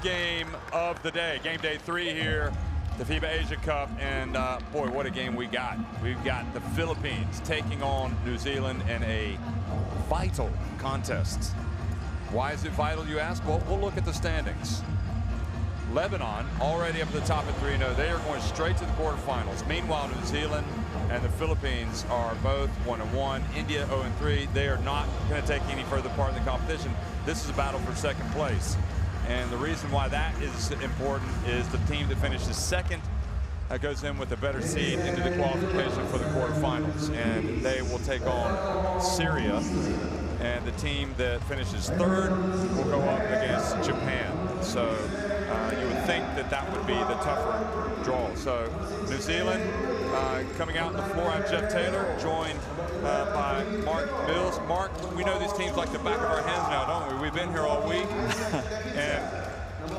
game of the day. Game day 3 here, the FIBA Asia Cup, and boy, what a game we got. We've got the Philippines taking on New Zealand in a vital contest. Why is it vital, you ask? Well, we'll look at the standings. Lebanon already up at the top at 3-0. They are going straight to the quarterfinals. Meanwhile, New Zealand and the Philippines are both 1-1. India 0-3. They are not going to take any further part in the competition. This is a battle for second place. And the reason why that is important is the team that finishes second goes in with a better seed into the qualification for the quarterfinals. And they will take on Syria. And the team that finishes third will go up against Japan. So you would think that that would be the tougher draw. So New Zealand coming out on the floor. I'm Jeff Taylor, joined by Mark Mills. Mark, we know these teams like the back of our hands now, don't we? We've been here all week. And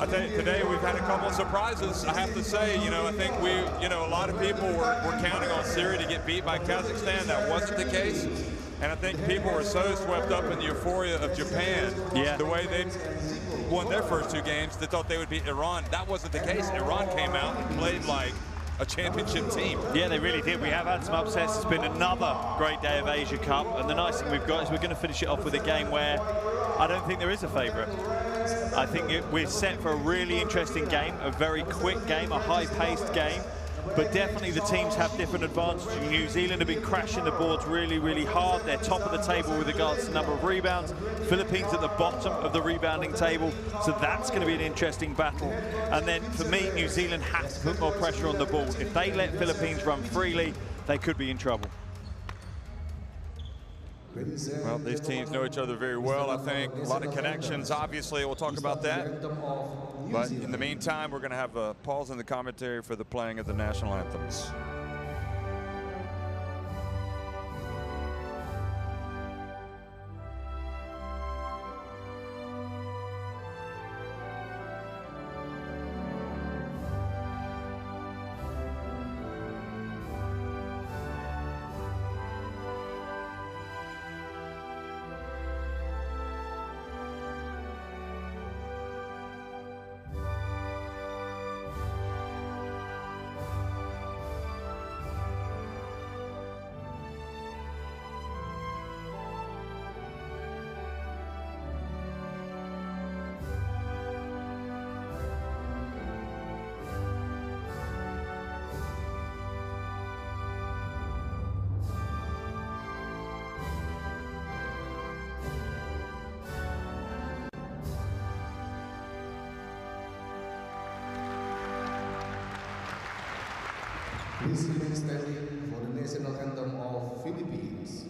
I tell you, today we've had a couple of surprises. I have to say, I think a lot of people were counting on Syria to get beat by Kazakhstan. That wasn't the case. And I think people were so swept up in the euphoria of Japan, the way they won their first 2 games, they thought they would beat Iran. That wasn't the case. Iran came out and played like a championship team. Yeah, they really did. We have had some upsets. It's been another great day of Asia Cup. And the nice thing we've got is we're going to finish it off with a game where I don't think there is a favourite. I think we're set for a really interesting game, a very quick game, a high-paced game. But definitely the teams have different advantages. New Zealand have been crashing the boards really, really hard. They're top of the table with regards to number of rebounds. Philippines at the bottom of the rebounding table. So that's going to be an interesting battle. And then for me, New Zealand has to put more pressure on the ball. If they let Philippines run freely, they could be in trouble. Well, these teams know each other very well, I think. A lot of connections, obviously. We'll talk about that. But in the meantime, we're going to have a pause in the commentary for the playing of the national anthems. Please remain standing for the national anthem of Philippines.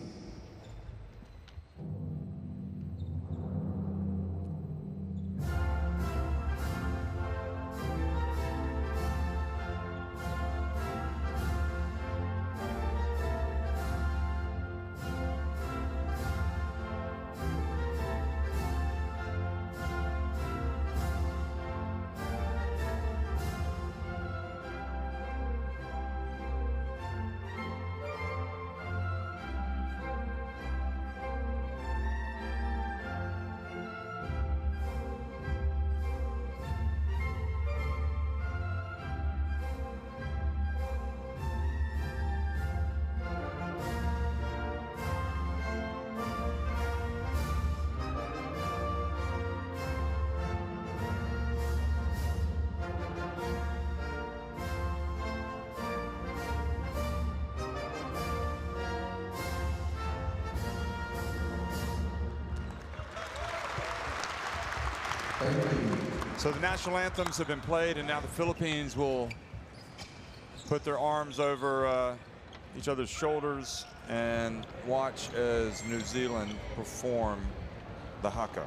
So the national anthems have been played, and now the Philippines will put their arms over each other's shoulders and watch as New Zealand perform the Haka.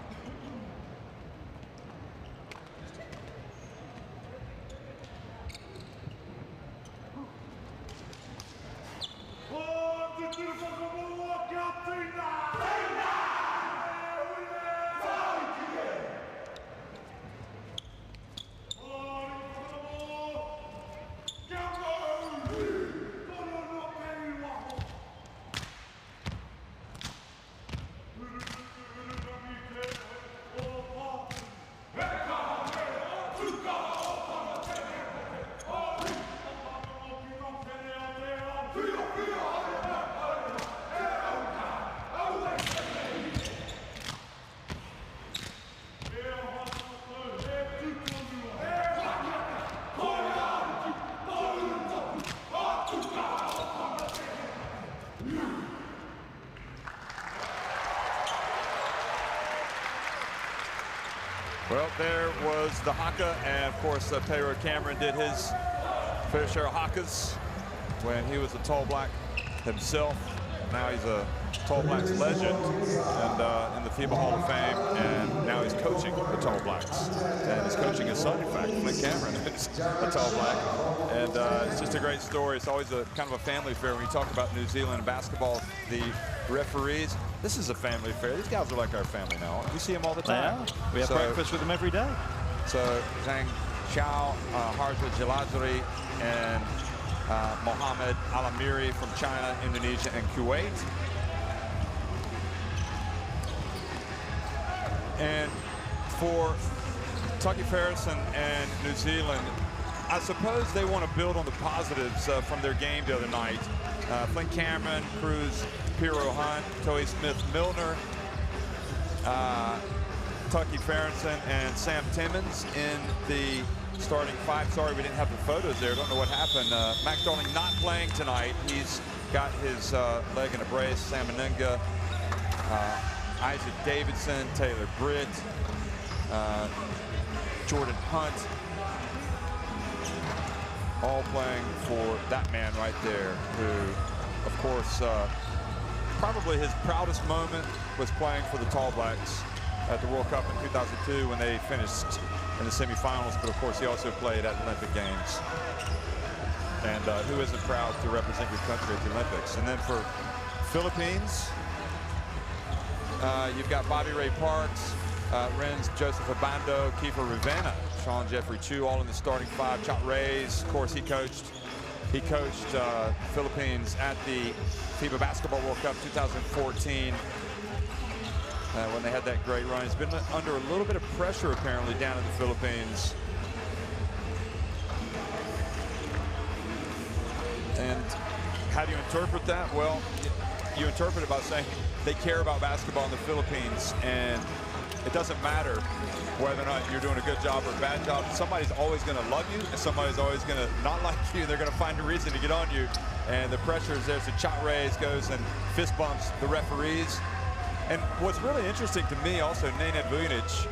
was the Haka, and of course Pedro Cameron did his fair share of Hakas when he was a Tall Black himself. Now he's a Tall Blacks legend and in the FIBA Hall of Fame, and now he's coaching the Tall Blacks. And he's coaching his son, in fact, Flint Cameron is a Tall Black. And it's just a great story. It's always a kind of a family affair when you talk about New Zealand basketball. The referees, this is a family affair. These guys are like our family now. You see them all the time. We have breakfast with them every day. So Zhang Xiao, Harja Jalazari, and Mohammed Alamiri from China, Indonesia, and Kuwait. And for Tucky Ferguson and New Zealand, I suppose they want to build on the positives from their game the other night. Flint Cameron, Cruz, Piro Hunt, Toei Smith-Milner, Tucky Ferguson, and Sam Timmons in the starting five. Sorry, we didn't have the photos there. Don't know what happened. Max Darling not playing tonight. He's got his leg in a brace. Sam Anunga, Isaac Davidson, Taylor Britt, Jordan Hunt, all playing for that man right there, who, of course, probably his proudest moment was playing for the Tall Blacks at the World Cup in 2002 when they finished in the semifinals, but of course he also played at Olympic Games. And who isn't proud to represent your country at the Olympics? And then for Philippines, you've got Bobby Ray Parks, Renz Joseph Abando, Kiefer Ravena, Sean Jeffrey Chu, all in the starting five. Chot Reyes, of course, he coached Philippines at the FIBA Basketball World Cup 2014 when they had that great run. He's been under a little bit of pressure apparently down in the Philippines. And how do you interpret that? Well, you interpret it by saying they care about basketball in the Philippines, and it doesn't matter whether or not you're doing a good job or a bad job. Somebody's always going to love you, and somebody's always going to not like you. They're going to find a reason to get on you, and the pressure is there. So Chot Reyes goes and fist bumps the referees. And what's really interesting to me also, Nenad Vujanic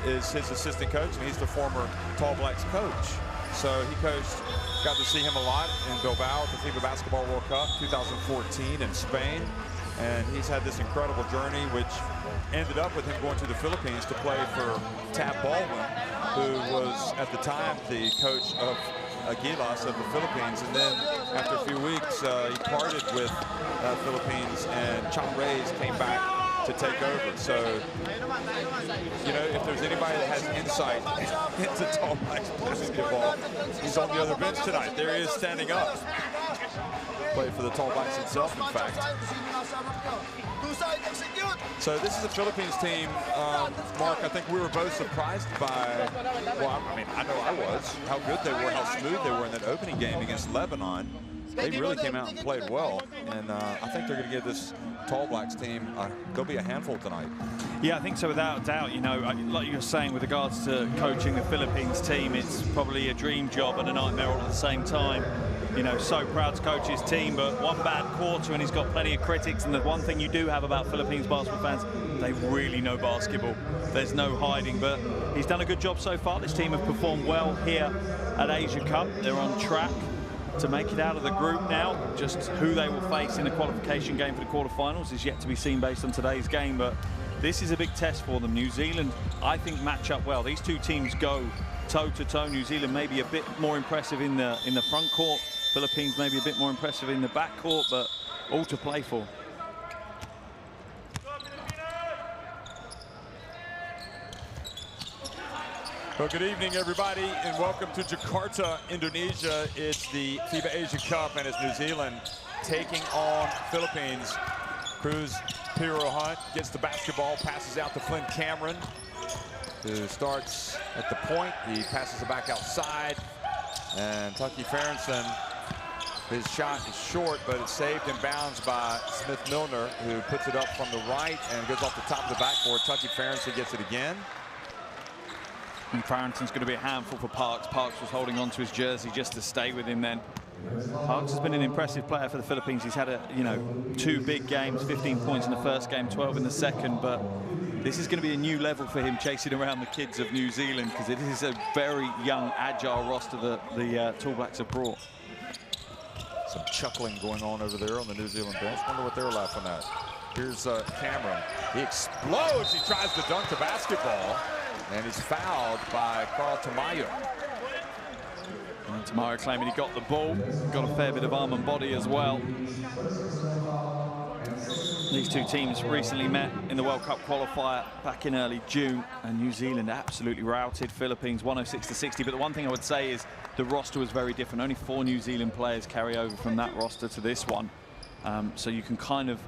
is his assistant coach, and he's the former Tall Blacks coach. So he coached, got to see him a lot in Bilbao at the FIBA Basketball World Cup 2014 in Spain. And he's had this incredible journey, which ended up with him going to the Philippines to play for Tab Baldwin, who was at the time the coach of Gilas of the Philippines. And then after a few weeks, he parted with Philippines, and Chot Reyes came back to take over. So, you know, if there's anybody that has insight into Tall Blacks basketball, he's on the other bench tonight. There he is standing up. Played for the Tall Blacks himself, in fact. So this is a Philippines team, Mark, I think we were both surprised by, well, I mean, I know I was, how good they were, how smooth they were in that opening game against Lebanon. They really came out and played well, and I think they're going to give this Tall Blacks team, they'll be a handful tonight. Yeah, I think so, without a doubt. You know, like you were saying with regards to coaching the Philippines team, it's probably a dream job and a nightmare all at the same time. You know, so proud to coach his team, but one bad quarter and he's got plenty of critics. And the one thing you do have about Philippines basketball fans, they really know basketball. There's no hiding, but he's done a good job so far. This team have performed well here at Asia Cup. They're on track to make it out of the group now. Just who they will face in the qualification game for the quarterfinals is yet to be seen based on today's game, but this is a big test for them. New Zealand, I think, match up well. These two teams go toe-to-toe. New Zealand maybe a bit more impressive in the front court. Philippines maybe a bit more impressive in the back court, but all to play for. Well, good evening, everybody, and welcome to Jakarta, Indonesia. It's the FIBA Asia Cup, and it's New Zealand taking on Philippines. Cruz Piro Hunt gets the basketball, passes out to Flint Cameron, who starts at the point. He passes it back outside, and Tucky Ferguson, his shot is short, but it's saved in bounds by Smith-Milner, who puts it up from the right and goes off the top of the backboard. Tucky Ferguson gets it again. And Farrington's going to be a handful for Parks. Parks was holding on to his jersey just to stay with him then. Parks has been an impressive player for the Philippines. He's had, 2 big games, 15 points in the first game, 12 in the second, but this is going to be a new level for him, chasing around the kids of New Zealand, because it is a very young, agile roster that the Tall Blacks have brought. Some chuckling going on over there on the New Zealand bench. Wonder what they're laughing at. Here's Cameron. He explodes. He tries to dunk the basketball, and he's fouled by Carl Tamayo. And Tamayo claiming he got the ball. Got a fair bit of arm and body as well. These two teams recently met in the World Cup qualifier back in early June, and New Zealand absolutely routed Philippines 106-60. But the one thing I would say is the roster was very different. Only 4 New Zealand players carry over from that roster to this one. So you can kind of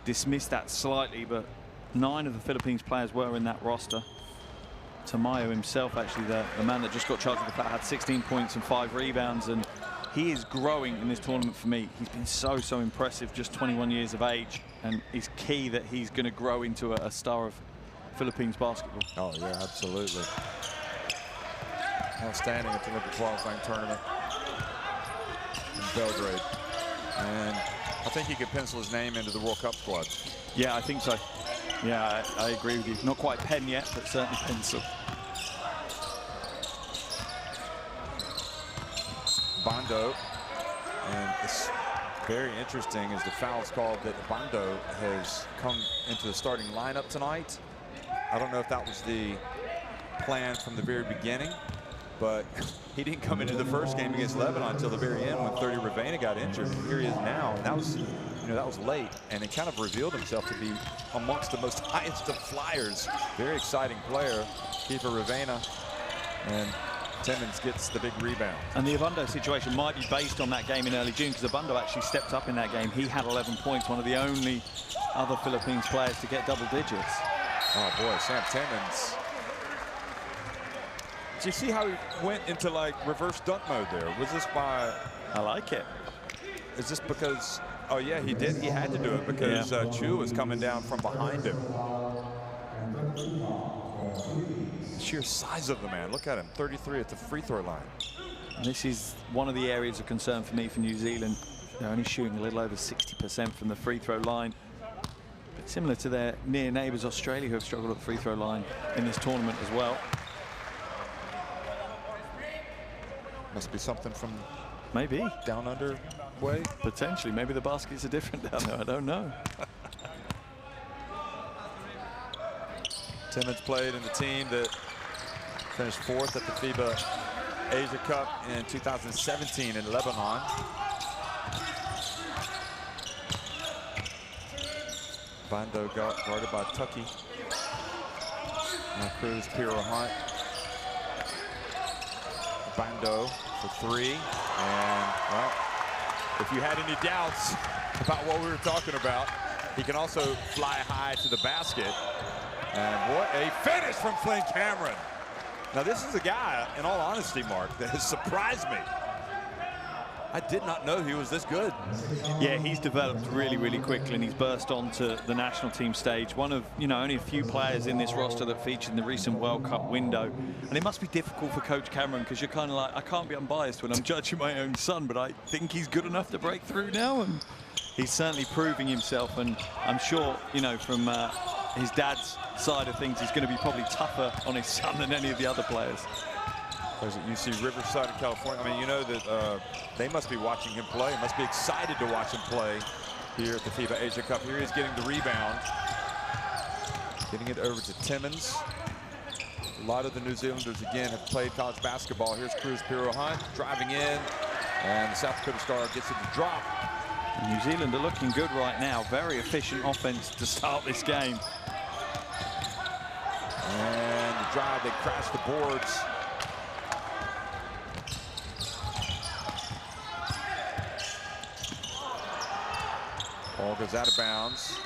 dismiss that slightly, but 9 of the Philippines players were in that roster. Tamayo himself, actually, the man that just got charged with the foul, had 16 points and 5 rebounds, and he is growing in this tournament for me. He's been so impressive, just 21 years of age, and it's key that he's going to grow into a star of Philippines basketball. Oh, yeah, absolutely. Outstanding at the Olympic qualifying tournament in Belgrade. And I think he could pencil his name into the World Cup squad. Yeah, I think so. Yeah, I agree with you. Not quite pen yet, but certainly pencil. Bando, and it's very interesting as the foul's called that Bando has come into the starting lineup tonight. I don't know if that was the plan from the very beginning, but he didn't come into the first game against Lebanon until the very end when 30 Ravena got injured. Here he is now, and that was, that was late, and it kind of revealed himself to be amongst the most highest of flyers. Very exciting player, keeper Ravena, and Timmins gets the big rebound. And the Abundo situation might be based on that game in early June, because Abundo actually stepped up in that game. He had 11 points, one of the only other Philippines players to get double digits. Oh boy, Sam Timmins. Did you see how he went into like reverse dunk mode there? Was this by... I like it. Is this because... Oh yeah, he did. He had to do it because Chu was coming down from behind him. Sheer size of the man. Look at him, 33 at the free throw line. And this is one of the areas of concern for me for New Zealand. They're only shooting a little over 60% from the free throw line. But similar to their near neighbours, Australia, who have struggled at the free throw line in this tournament as well. Must be something from maybe down under way. Potentially, maybe the baskets are different down there. I don't know. Timmins played in the team that finished 4th at the FIBA Asia Cup in 2017 in Lebanon. Bando guarded by Tucky. Now Cruz, Piro Hunt. Bando for 3. And, well, if you had any doubts about what we were talking about, he can also fly high to the basket. And what a finish from Flynn Cameron. Now this is a guy, in all honesty, Mark, that has surprised me. I did not know he was this good. Yeah, he's developed really quickly, and he's burst onto the national team stage. One of, only a few players in this roster that featured in the recent World Cup window. And it must be difficult for Coach Cameron, because you're kind of like, I can't be unbiased when I'm judging my own son, but I think he's good enough to break through now. And he's certainly proving himself, and I'm sure, from his dad's side of things, he's going to be probably tougher on his son than any of the other players. There's UC Riverside in California. I mean, you know that they must be watching him play, must be excited to watch him play here at the FIBA Asia Cup. Here he's getting the rebound, getting it over to Timmins. A lot of the New Zealanders, again, have played college basketball. Here's Cruz, Piro Hunt driving in, and the South Dakota Star gets it to drop. New Zealand are looking good right now. Very efficient offense to start this game. And the drive, they crash the boards. Ball goes out of bounds.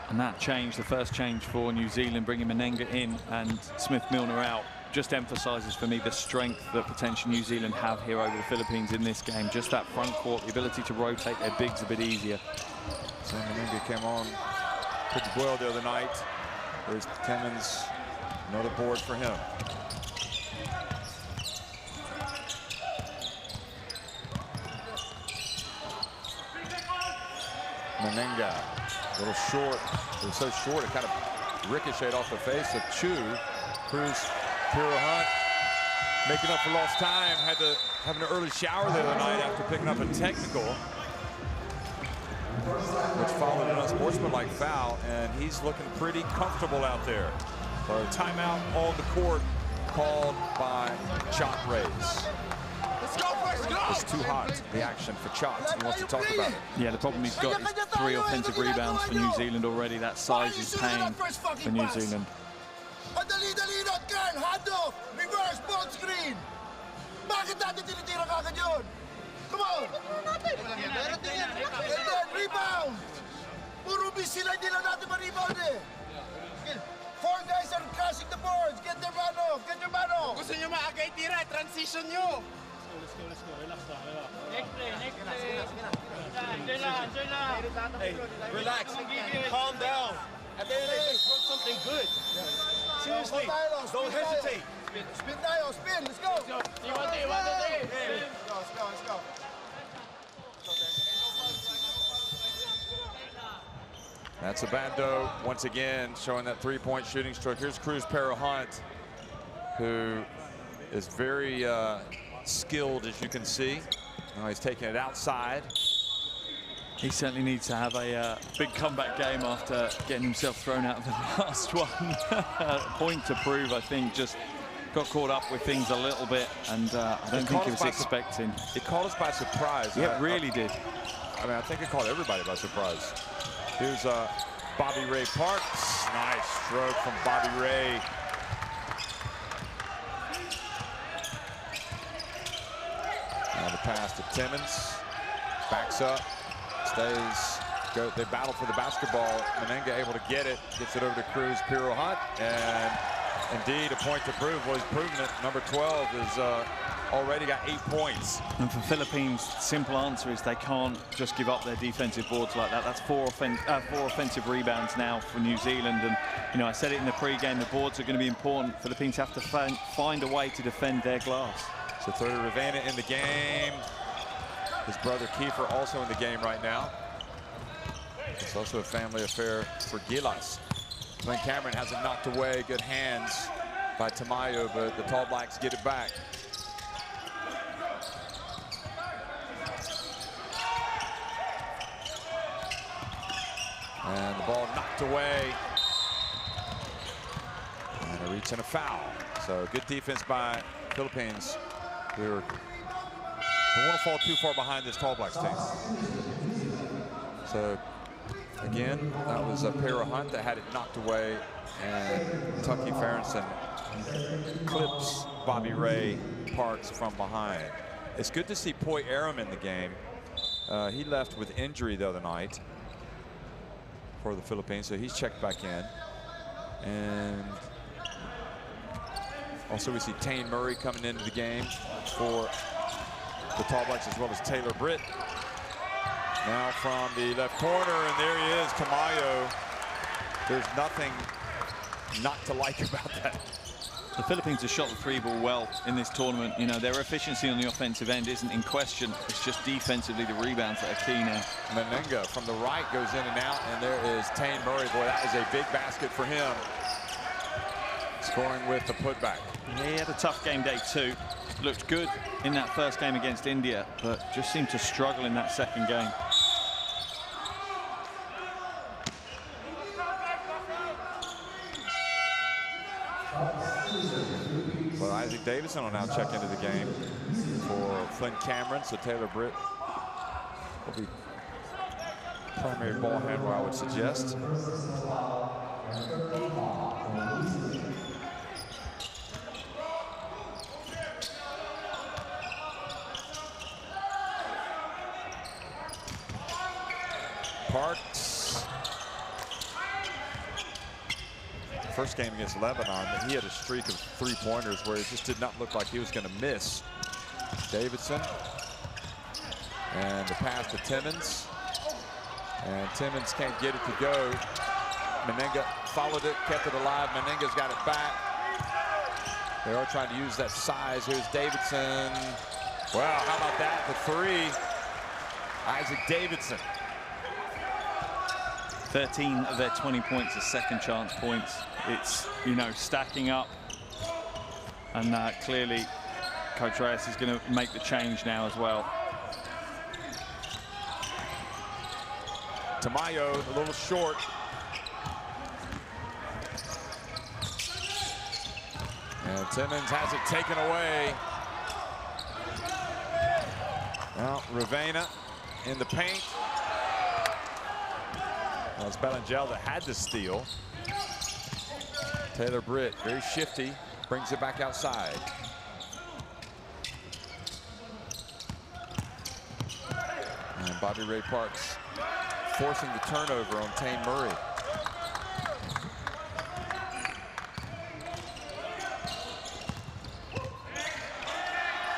And that change, the first change for New Zealand, bringing Menenga in and Smith-Milner out, just emphasises for me the strength that potential New Zealand have here over the Philippines in this game. Just that front court, the ability to rotate their bigs a bit easier. So Menenga came on pretty well the other night. There's Timmins Another board for him. Menenga, a little short. It was so short, it kind of ricocheted off the face of Chu. Cruz, Piro Hunt, making up for lost time. Had to have an early shower the other night after picking up a technical, which followed an unsportsmanlike foul, and he's looking pretty comfortable out there. So timeout on the court called by Chot Rays. It's too hot, the action for Chot. He wants to talk about it. Yeah, the problem he's got is 3 offensive rebounds for New Zealand already. That size is paying for New Zealand. Dali-dali not Carl, handoff, reverse, ball screen. Bakit natin tinitira kagad yun? Come on! And then rebound! Puro bis sila, hindi lang natin ma-rebound eh. 4 guys are crashing the boards. Get their man off, get your man off. Gusto nyo maagay tira, transition nyo. Let's go. Relax lang. Next play. Enjoy lang. Hey, relax. Calm down. At the end of the day, let's run something good. Seriously, don't hesitate. Spin tayo, spin, let's go. You want it. Let's go. That's Abando once again showing that 3-point shooting stroke. Here's Cruz Piro Hunt, who is very skilled, as you can see. Now he's taking it outside. He certainly needs to have a big comeback game after getting himself thrown out of the last one. Point to prove, I think, just got caught up with things a little bit, and I don't think he was expecting. It caught us by surprise. Yeah, it really did. I mean, I think it caught everybody by surprise. Here's Bobby Ray Parks. Nice stroke from Bobby Ray. And the pass to Timmons. Backs up. Stays. They battle for the basketball. Menenga able to get it. Gets it over to Cruz Piro Hunt. And indeed, a point to prove. Well, he's proven it. Number 12 is already got 8 points. And for Philippines, simple answer is they can't just give up their defensive boards like that. That's four offensive rebounds now for New Zealand. And, you know, I said it in the pre-game, the boards are going to be important. Philippines have to find a way to defend their glass. So Third Ravena in the game. His brother Kiefer also in the game right now. It's also a family affair for Gilas. Glenn Cameron has it knocked away. Good hands by Tamayo, but the Tall Blacks get it back. And the ball knocked away. And a reach and a foul. So good defense by Philippines. They want to fall too far behind this Tall Blacks team. So again, that was Piro Hunt that had it knocked away, and Tucky Farrington clips Bobby Ray Parks from behind. It's good to see Poi Aram in the game. He left with injury the other night for the Philippines, so he's checked back in. And also we see Tane Murray coming into the game for the Tall Blacks, as well as Taylor Britt. Now from the left corner, and there he is, Tamayo. There's nothing not to like about that. The Philippines have shot the 3-ball well in this tournament. You know, their efficiency on the offensive end isn't in question. It's just defensively the rebounds that are key now. Menenga from the right goes in and out, and there is Tane Murray. Boy, that is a big basket for him. Scoring with the putback. Yeah, he had a tough game day too. Looked good in that first game against India, but just seemed to struggle in that second game. Well, Isaac Davison will now check into the game for Flynn Cameron, so Taylor Britt will be primary ball handler, I would suggest. Parks. First game against Lebanon, he had a streak of 3-pointers where it just did not look like he was going to miss. Davidson. And the pass to Timmons. And Timmons can't get it to go. Menenga followed it, kept it alive. Menenga's got it back. They are trying to use that size. Here's Davidson. Wow, how about that? The three. Isaac Davidson. 13 of their 20 points are second chance points. It's, you know, stacking up. And clearly, Coach Reyes is going to make the change now as well. Tamayo, a little short. And Timmons has it taken away. Well, Ravena in the paint. Well, it's Belangel that had the steal. Taylor Britt, very shifty, brings it back outside. And Bobby Ray Parks forcing the turnover on Tane Murray.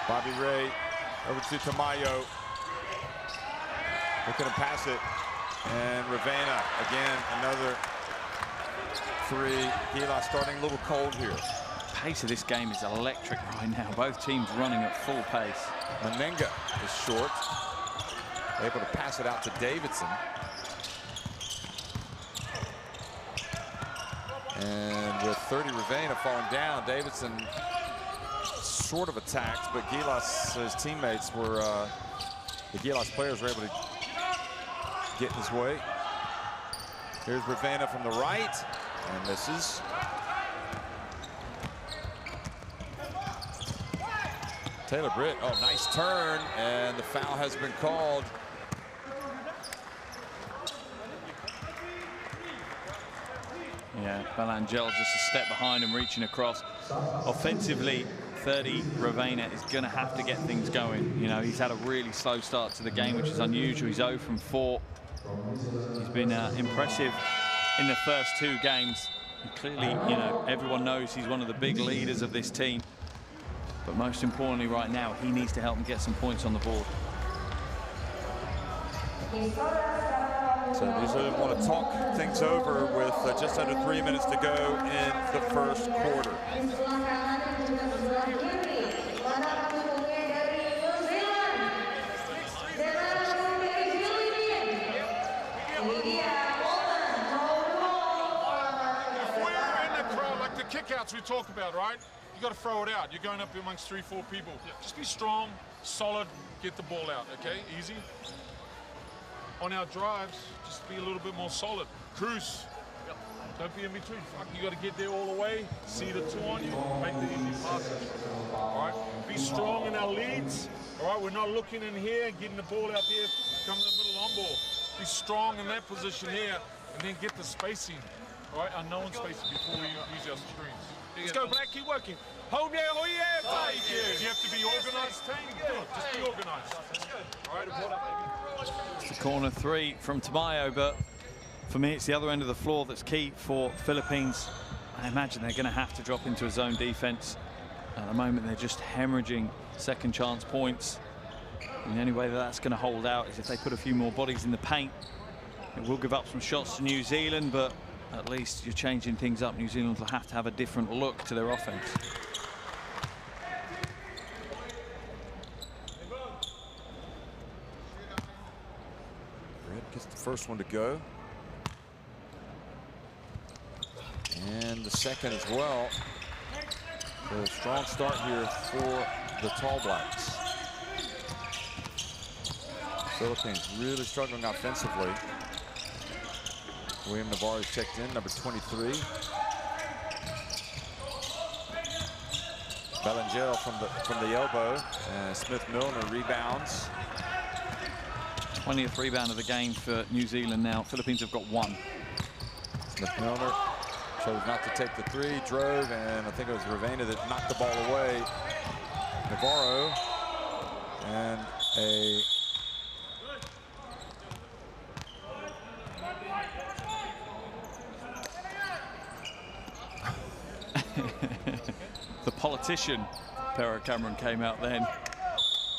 Bobby Ray over to Tamayo. Looking to pass it. And Ravena, again, another three. Gila starting a little cold here. The pace of this game is electric right now. Both teams running at full pace. Menenga is short. Able to pass it out to Davidson. And with 30 Ravena falling down, Davidson sort of attacked, but Gilas, his teammates were, the Gilas players were able to get in his way. Here's Ravena from the right, and misses. Taylor Britt, oh, nice turn, and the foul has been called. Yeah, Belangel just a step behind him, reaching across. Offensively, 30 Ravena is going to have to get things going. You know, he's had a really slow start to the game, which is unusual. He's 0 from 4. He's been impressive in the first 2 games. And clearly, you know, everyone knows he's one of the big leaders of this team. But most importantly right now, he needs to help him get some points on the board. So New Zealand want to talk things over with just under 3 minutes to go in the first quarter. Kickouts we talk about, right? You got to throw it out. You're going up amongst 3-4 people. Just be strong, solid, get the ball out, okay? Easy. On our drives, just be a little bit more solid. Cruise. Don't be in between. Fuck, you got to get there all the way. See the 2 on you. Make the easy passes. All right? Be strong in our leads. All right? We're not looking in here and getting the ball out there. Come to the middle on ball. Be strong in that position here and then get the spacing. All right, unknown spaces before we use our screens. Let's go, Black. Keep working. Hold there. Oh, yeah. Take it. You have to be organized. Just be organized. All right. It's the corner 3 from Tamayo, but for me, it's the other end of the floor that's key for Philippines. I imagine they're going to have to drop into a zone defense. At the moment, they're just hemorrhaging second chance points. And the only way that that's going to hold out is if they put a few more bodies in the paint. It will give up some shots to New Zealand, but at least you're changing things up. New Zealand will have to have a different look to their offense. Red gets the first one to go. And the second as well. So a strong start here for the Tall Blacks. Philippines really struggling offensively. William Navarro is checked in, number 23. Belangel from the elbow, and Smith Milner rebounds. 20th rebound of the game for New Zealand now. Philippines have got 1. Smith Milner chose not to take the 3, drove, and I think it was Ravena that knocked the ball away. Navarro, and a the politician, Pero Cameron, came out then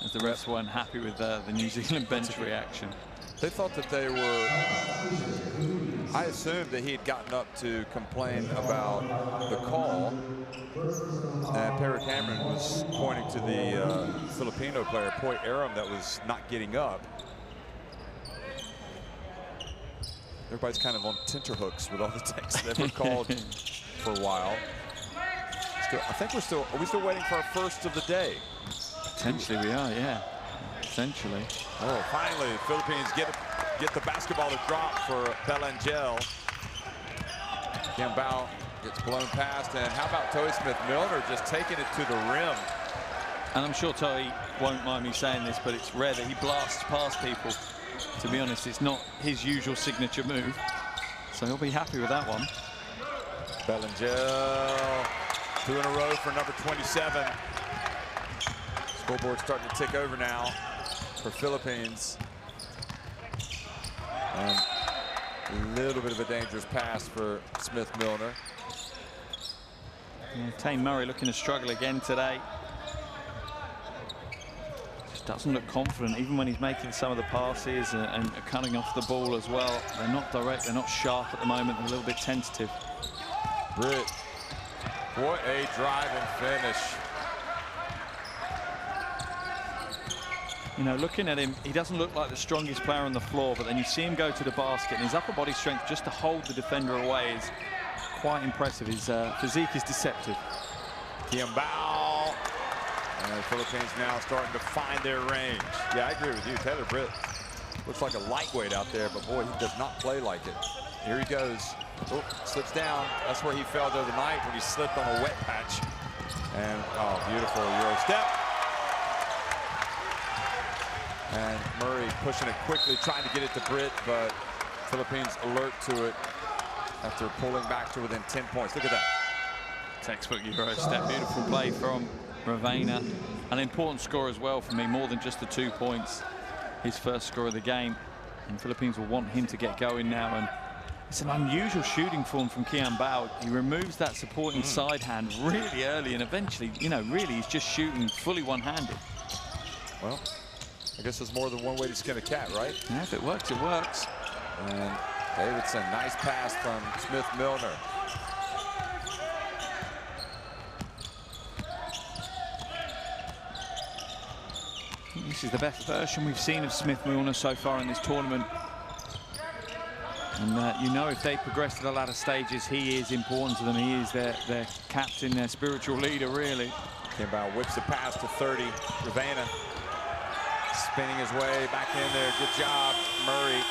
as the refs weren't happy with the New Zealand bench reaction. They thought that they were, I assumed that he had gotten up to complain about the call, And Perry Cameron was pointing to the Filipino player, Poy Aram, that was not getting up. Everybody's kind of on tenterhooks with all the texts that were called for a while. I think are we still waiting for our first of the day? Potentially we are, yeah. Potentially. Oh, finally, the Philippines get the basketball to drop for Belangel. Kiambao gets blown past, and how about Toy Smith-Milner just taking it to the rim? And I'm sure Toy won't mind me saying this, but it's rare that he blasts past people. To be honest, it's not his usual signature move. So he'll be happy with that one. Belangel, 2 in a row for number 27. Scoreboard starting to tick over now for Philippines. And a little bit of a dangerous pass for Smith-Milner. Yeah, Tane Murray looking to struggle again today. Just doesn't look confident, even when he's making some of the passes and cutting off the ball as well. They're not direct, they're not sharp at the moment, they're a little bit tentative. Britt, what a drive and finish. You know, looking at him, he doesn't look like the strongest player on the floor, but then you see him go to the basket, and his upper body strength just to hold the defender away is quite impressive. His physique is deceptive. Kiambao. And the Philippines now starting to find their range. Yeah, I agree with you. Taylor Britt looks like a lightweight out there, but boy, he does not play like it. Here he goes. Oh, slips down. That's where he fell the other night when he slipped on a wet patch. And, oh, beautiful Euro step. And Murray pushing it quickly, trying to get it to Britt, but Philippines alert to it after pulling back to within 10 points. Look at that. Textbook Euro step. Beautiful play from Ravena. An important score as well for me, more than just the 2 points. His first score of the game. And Philippines will want him to get going now. And it's an unusual shooting form from Kiambao. He removes that supporting side hand really early, and eventually, you know, really he's just shooting fully one-handed. Well, I guess there's more than one way to skin a cat, right? Yeah, if it works, it works. And Davidson, nice pass from Smith-Milner. This is the best version we've seen of Smith-Milner so far in this tournament. And you know, if they progress to the latter stages, he is important to them. He is their captain, their spiritual leader, really. Kiambao whips the pass to 30. Ravena spinning his way back in there. Good job, Murray.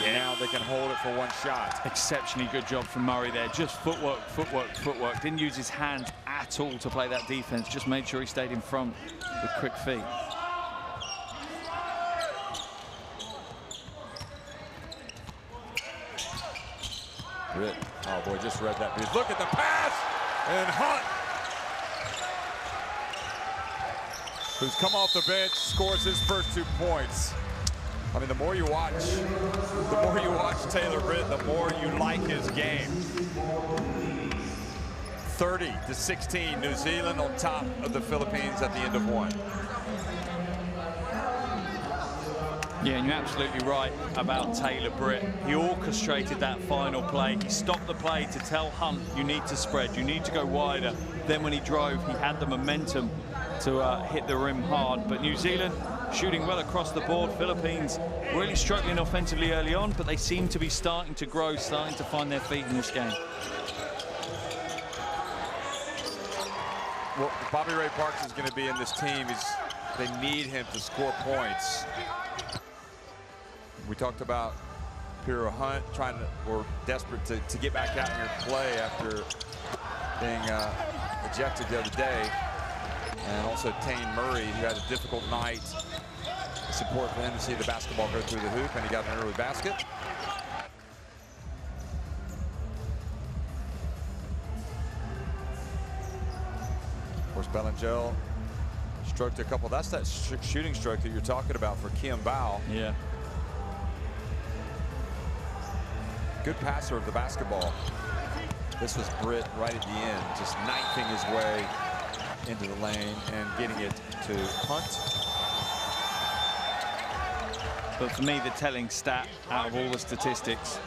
Yeah. Now they can hold it for one shot. Exceptionally good job from Murray there. Just footwork, footwork, footwork. Didn't use his hands at all to play that defense. Just made sure he stayed in front with quick feet. Britt, oh boy, just read that. Look at the pass, and Hunt, who's come off the bench, scores his first 2 points. I mean, the more you watch Taylor Britt, the more you like his game. 30-16, New Zealand on top of the Philippines at the end of one. Yeah, and you're absolutely right about Taylor Britt. He orchestrated that final play. He stopped the play to tell Hunt, you need to spread, you need to go wider. Then when he drove, he had the momentum to hit the rim hard. But New Zealand shooting well across the board. Philippines really struggling offensively early on, but they seem to be starting to grow, starting to find their feet in this game. Well, Bobby Ray Parks is going to be in this team. They need him to score points. We talked about Piro Hunt we're desperate to get back out here and play after being ejected the other day. And also Tane Murray, who had a difficult night. It's important for him to see the basketball go through the hoop, and he got an early basket. Of course, Belangel stroked a couple. That's that shooting stroke that you're talking about for Kiambao. Yeah. Good passer of the basketball. This was Britt right at the end, just knifing his way into the lane and getting it to Hunt. But for me, the telling stat out of all the statistics.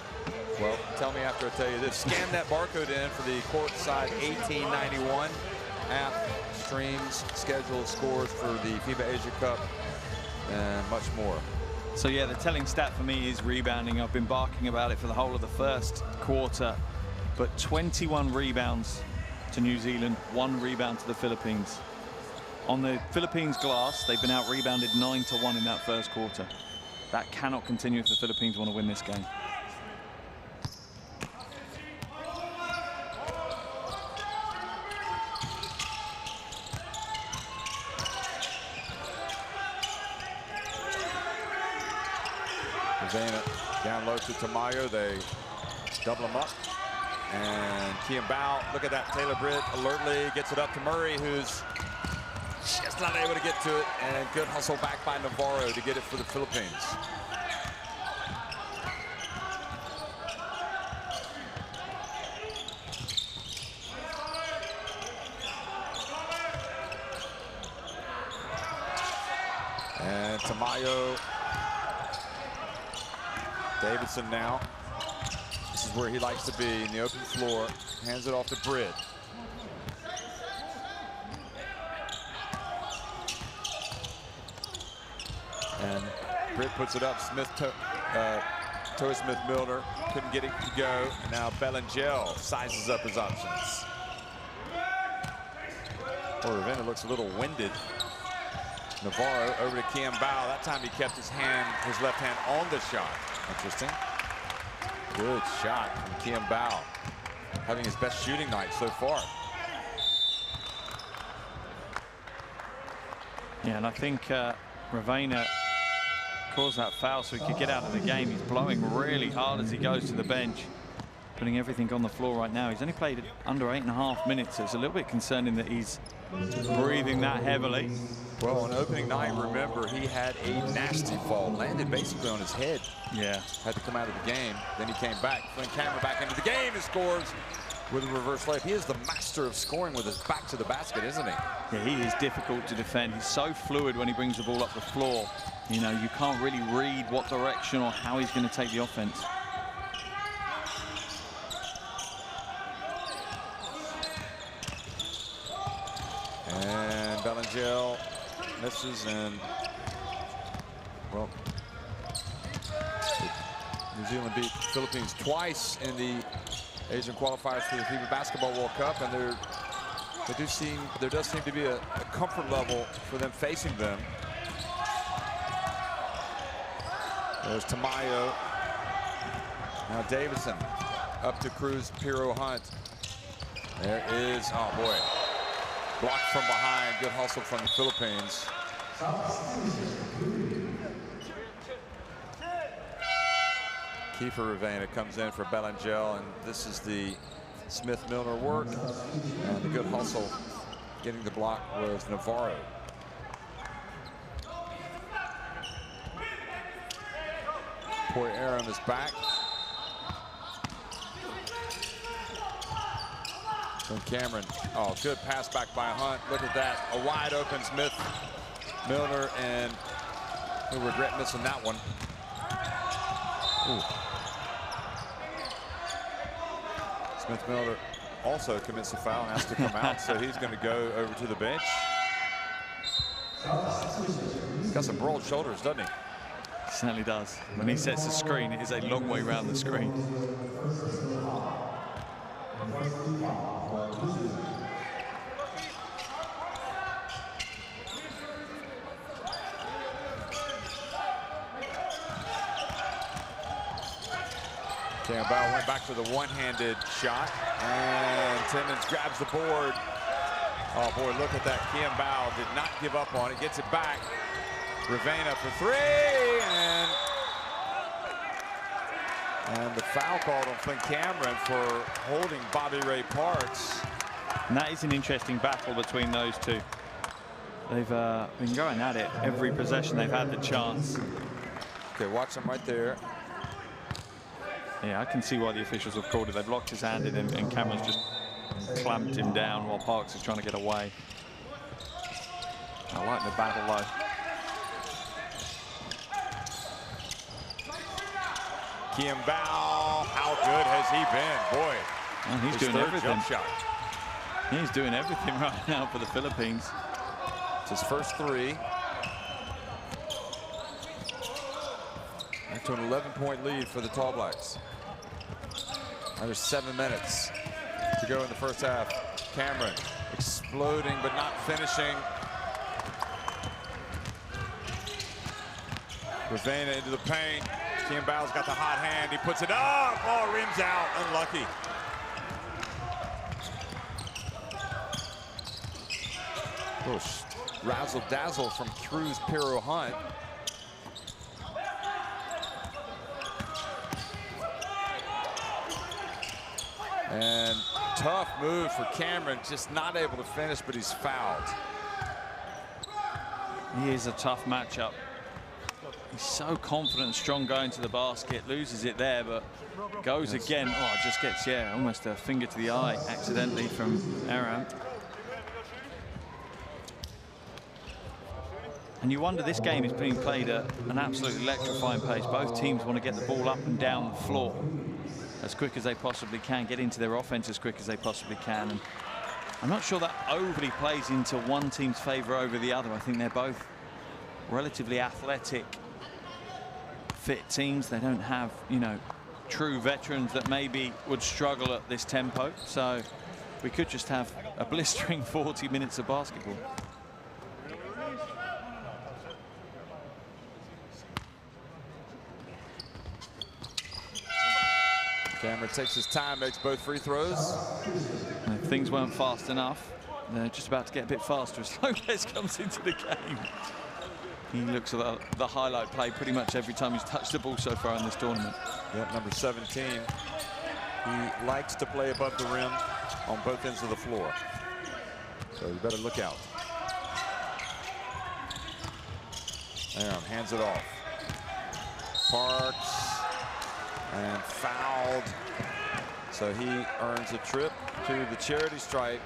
Well, tell me after I tell you this. Scan that barcode in for the court side 1891. app, streams, scheduled scores for the FIBA Asia Cup, and much more. So yeah, the telling stat for me is rebounding. I've been barking about it for the whole of the first quarter, but 21 rebounds to New Zealand, 1 rebound to the Philippines. On the Philippines glass, they've been out-rebounded 9-1 in that first quarter. That cannot continue if the Philippines want to win this game. Ravena down low to Tamayo. They double him up. And Kiambao, look at that. Taylor Britt alertly gets it up to Murray, who's just not able to get to it. And good hustle back by Navarro to get it for the Philippines. And Tamayo. Davidson now. This is where he likes to be, in the open floor. Hands it off to Britt. And Britt puts it up. Toe Smith-Milner couldn't get it to go. And now Belangel sizes up his options. Poor Ravena looks a little winded. Navarro over to Kiambao. That time he kept his left hand on the shot. Interesting. Good shot from Kiambao. Having his best shooting night so far. Yeah, and I think Ravena caused that foul so he could get out of the game. He's blowing really hard as he goes to the bench, putting everything on the floor right now. He's only played under 8.5 minutes, so it's a little bit concerning that he's breathing that heavily. Well, on opening night, remember, he had a nasty fall, landed basically on his head. Yeah. Had to come out of the game. Then he came back, Flynn Cameron back into the game and scores with a reverse layup. He is the master of scoring with his back to the basket, isn't he? Yeah, he is difficult to defend. He's so fluid when he brings the ball up the floor. You know, you can't really read what direction or how he's going to take the offense. And Belangel misses, and well, New Zealand beat Philippines twice in the Asian qualifiers for the FIBA Basketball World Cup, and there does seem to be a comfort level for them facing them. There's Tamayo. Now Davidson up to Cruz, Piro Hunt. There is, oh boy. Blocked from behind, good hustle from the Philippines. Kiefer Ravena comes in for Belangel, and this is the Smith-Milner work. And the good hustle getting the block was Navarro. Poy Aram is back. From Cameron. Oh, good pass back by Hunt. Look at that. A wide open Smith-Milner, and he'll regret missing that one. Smith-Milner also commits a foul and has to come out, so he's going to go over to the bench. He's got some broad shoulders, doesn't he? Certainly does. When he sets the screen, it is a long way around the screen. Kiambao went back to the one-handed shot, and Timmons grabs the board. Oh boy, look at that. Kiambao did not give up on it, gets it back. Ravena for three, and the foul called on Flynn Cameron for holding Bobby Ray Parks. And that is an interesting battle between those two. They've been going at it every possession they've had the chance. Okay, watch them right there. Yeah, I can see why the officials have called it. They've locked his hand in him, and Cameron's just clamped him down while Parks is trying to get away. I like the battle though. Kiambao, how good has he been? Boy, well, he's doing everything. Jump shot. He's doing everything right now for the Philippines. It's his first 3. Back to an 11-point lead for the Tall Blacks. Another 7 minutes to go in the first half. Cameron exploding but not finishing. Ravena into the paint. Kiambao's got the hot hand. He puts it up. Oh, rims out. Unlucky. Razzle dazzle from Cruz Piro Hunt. And tough move for Cameron, just not able to finish, but he's fouled. He is a tough matchup. He's so confident and strong going to the basket, loses it there, but goes again. Oh, just gets, yeah, almost a finger to the eye accidentally from Aaron. And you wonder, this game is being played at an absolutely electrifying pace. Both teams want to get the ball up and down the floor as quick as they possibly can, get into their offense as quick as they possibly can. And I'm not sure that overly plays into one team's favor over the other. I think they're both relatively athletic, fit teams. They don't have, you know, true veterans that maybe would struggle at this tempo. So we could just have a blistering 40 minutes of basketball. Cameron takes his time, makes both free throws. And if things weren't fast enough, they're just about to get a bit faster as Lopez comes into the game. He looks at the highlight play pretty much every time he's touched the ball so far in this tournament. Yeah, number 17. He likes to play above the rim on both ends of the floor. So you better look out. Aaron hands it off. Parks. And fouled. So he earns a trip to the charity stripe.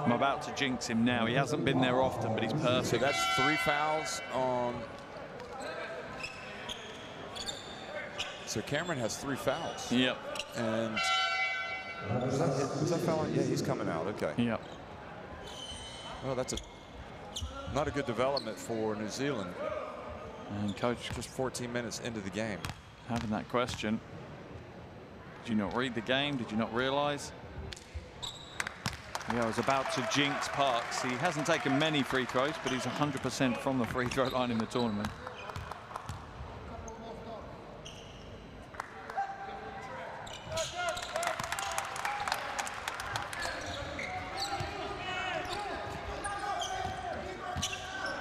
I'm about to jinx him now. He hasn't been there often, but he's perfect. So that's 3 fouls on. So Cameron has 3 fouls. Yep. And is that foul? Yeah, he's coming out. Okay. Yep. Well, that's not a good development for New Zealand. And coach, just 14 minutes into the game, having that question. Did you not read the game? Did you not realize? Yeah, I was about to jinx Parks. He hasn't taken many free throws, but he's 100% from the free throw line in the tournament.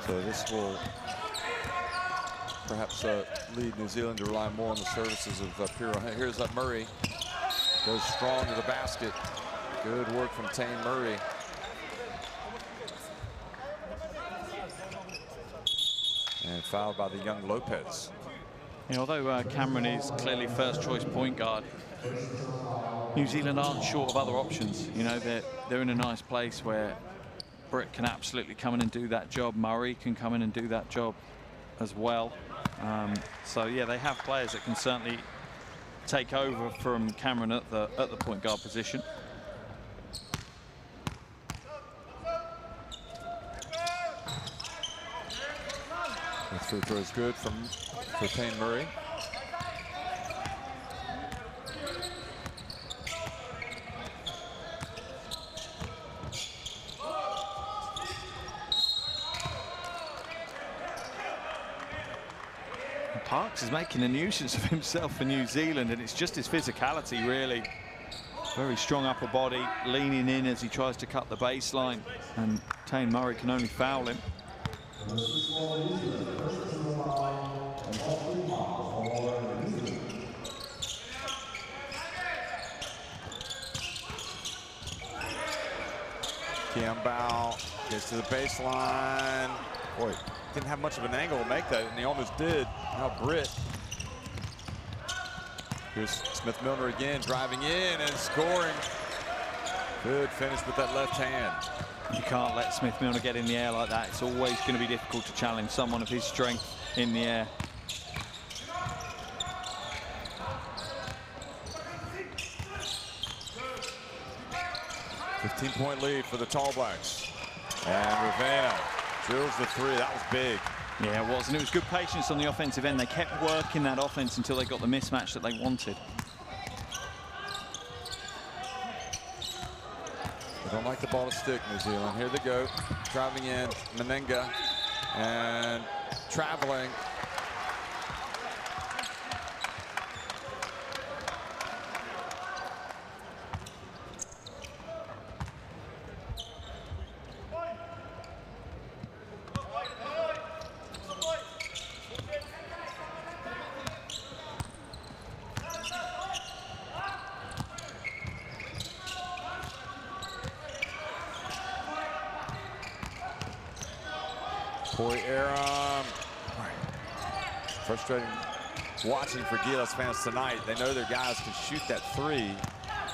So this will perhaps lead New Zealand to rely more on the services of Piro. Here's Murray. Goes strong to the basket. Good work from Tane Murray. And fouled by the young Lopez. Yeah, although Cameron is clearly first choice point guard, New Zealand aren't short of other options. You know, they're in a nice place where Britt can absolutely come in and do that job. Murray can come in and do that job as well. So yeah, they have players that can certainly take over from Cameron at the point guard position. The free throw is good for Tane Murray. Parks is making a nuisance of himself for New Zealand, and it's just his physicality, really. Very strong upper body, leaning in as he tries to cut the baseline, and Tane Murray can only foul him. Kiambao gets to the baseline. Boy, didn't have much of an angle to make that, and he almost did. Now Britt. Here's Smith-Milner again, driving in and scoring. Good finish with that left hand. You can't let Smith Milner get in the air like that. It's always going to be difficult to challenge someone of his strength in the air. $15-point lead for the Tall Blacks. And Ravena drills the three. That was big. Yeah, it was. And it was good patience on the offensive end. They kept working that offense until they got the mismatch that they wanted. They don't like the ball to stick, New Zealand. Here they go. Driving in, Menenga. And traveling. Frustrating watching for Gilas fans tonight. They know their guys can shoot that three.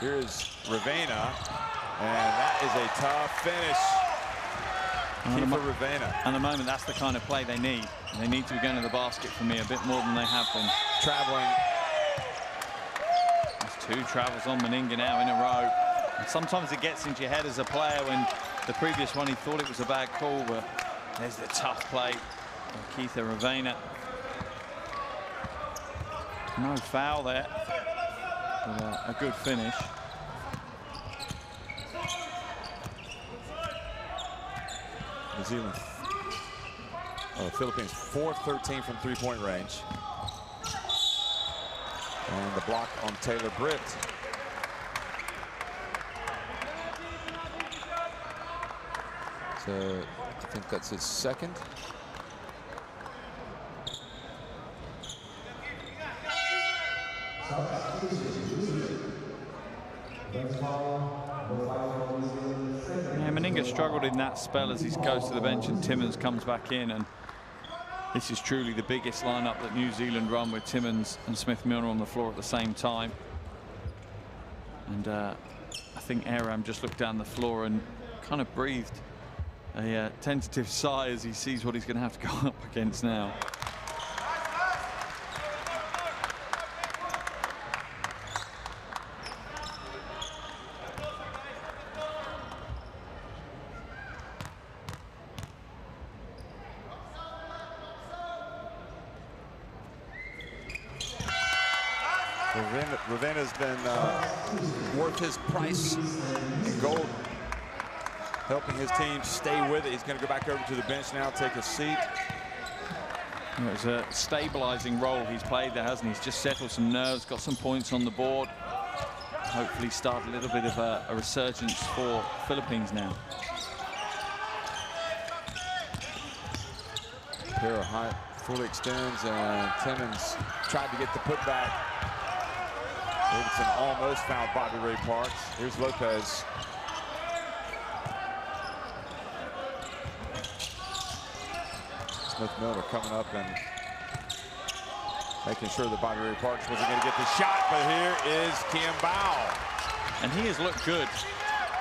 Here's Ravena, and that is a tough finish. Key for Ravena. At the moment, that's the kind of play they need. They need to be going to the basket for me a bit more than they have been. Traveling. There's 2 travels on Meninga now in a row. And sometimes it gets into your head as a player when the previous one he thought it was a bad call, but there's the tough play from Keitha Ravena. No foul there, but a good finish. New Zealand, Philippines 4-13 from three-point range. And the block on Taylor Britt. So I think that's his second. Yeah, Meninga struggled in that spell as he goes to the bench and Timmins comes back in, and this is truly the biggest lineup that New Zealand run, with Timmins and Smith Milner on the floor at the same time. And I think Aram just looked down the floor and kind of breathed a tentative sigh as he sees what he's going to have to go up against now. Ravena's been worth his price in gold, helping his team stay with it. He's going to go back over to the bench now, take a seat. It was a stabilizing role he's played there, hasn't he? He's just settled some nerves, got some points on the board. Hopefully start a little bit of a resurgence for Philippines now. Pair of high fully extends, and Timmins tried to get the putback. Davidson almost fouled Bobby Ray Parks. Here's Lopez. Smith Milner coming up and making sure that Bobby Ray Parks wasn't going to get the shot, but here is Kiambao. And he has looked good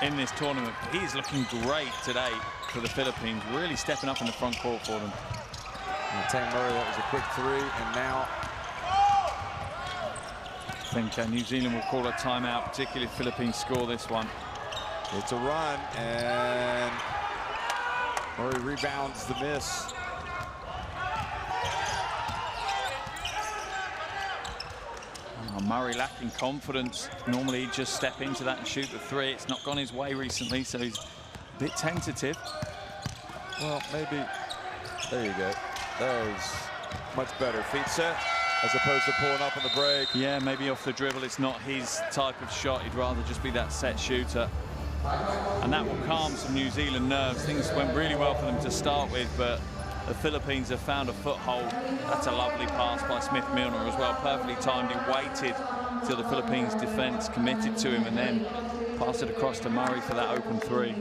in this tournament. He's looking great today for the Philippines, really stepping up in the front court for them. And Tam Murray, that was a quick three, and now I think New Zealand will call a timeout, particularly if Philippines score this one. It's a run, and Murray rebounds the miss. Murray lacking confidence. Normally he'd just step into that and shoot the three. It's not gone his way recently, so he's a bit tentative. Well, maybe, there you go. That is much better. Feet set, as opposed to pulling up on the break. Yeah, maybe off the dribble. It's not his type of shot. He'd rather just be that set shooter. And that will calm some New Zealand nerves. Things went really well for them to start with, but the Philippines have found a foothold. That's a lovely pass by Smith Milner as well. Perfectly timed. He waited till the Philippines defense committed to him and then passed it across to Murray for that open three.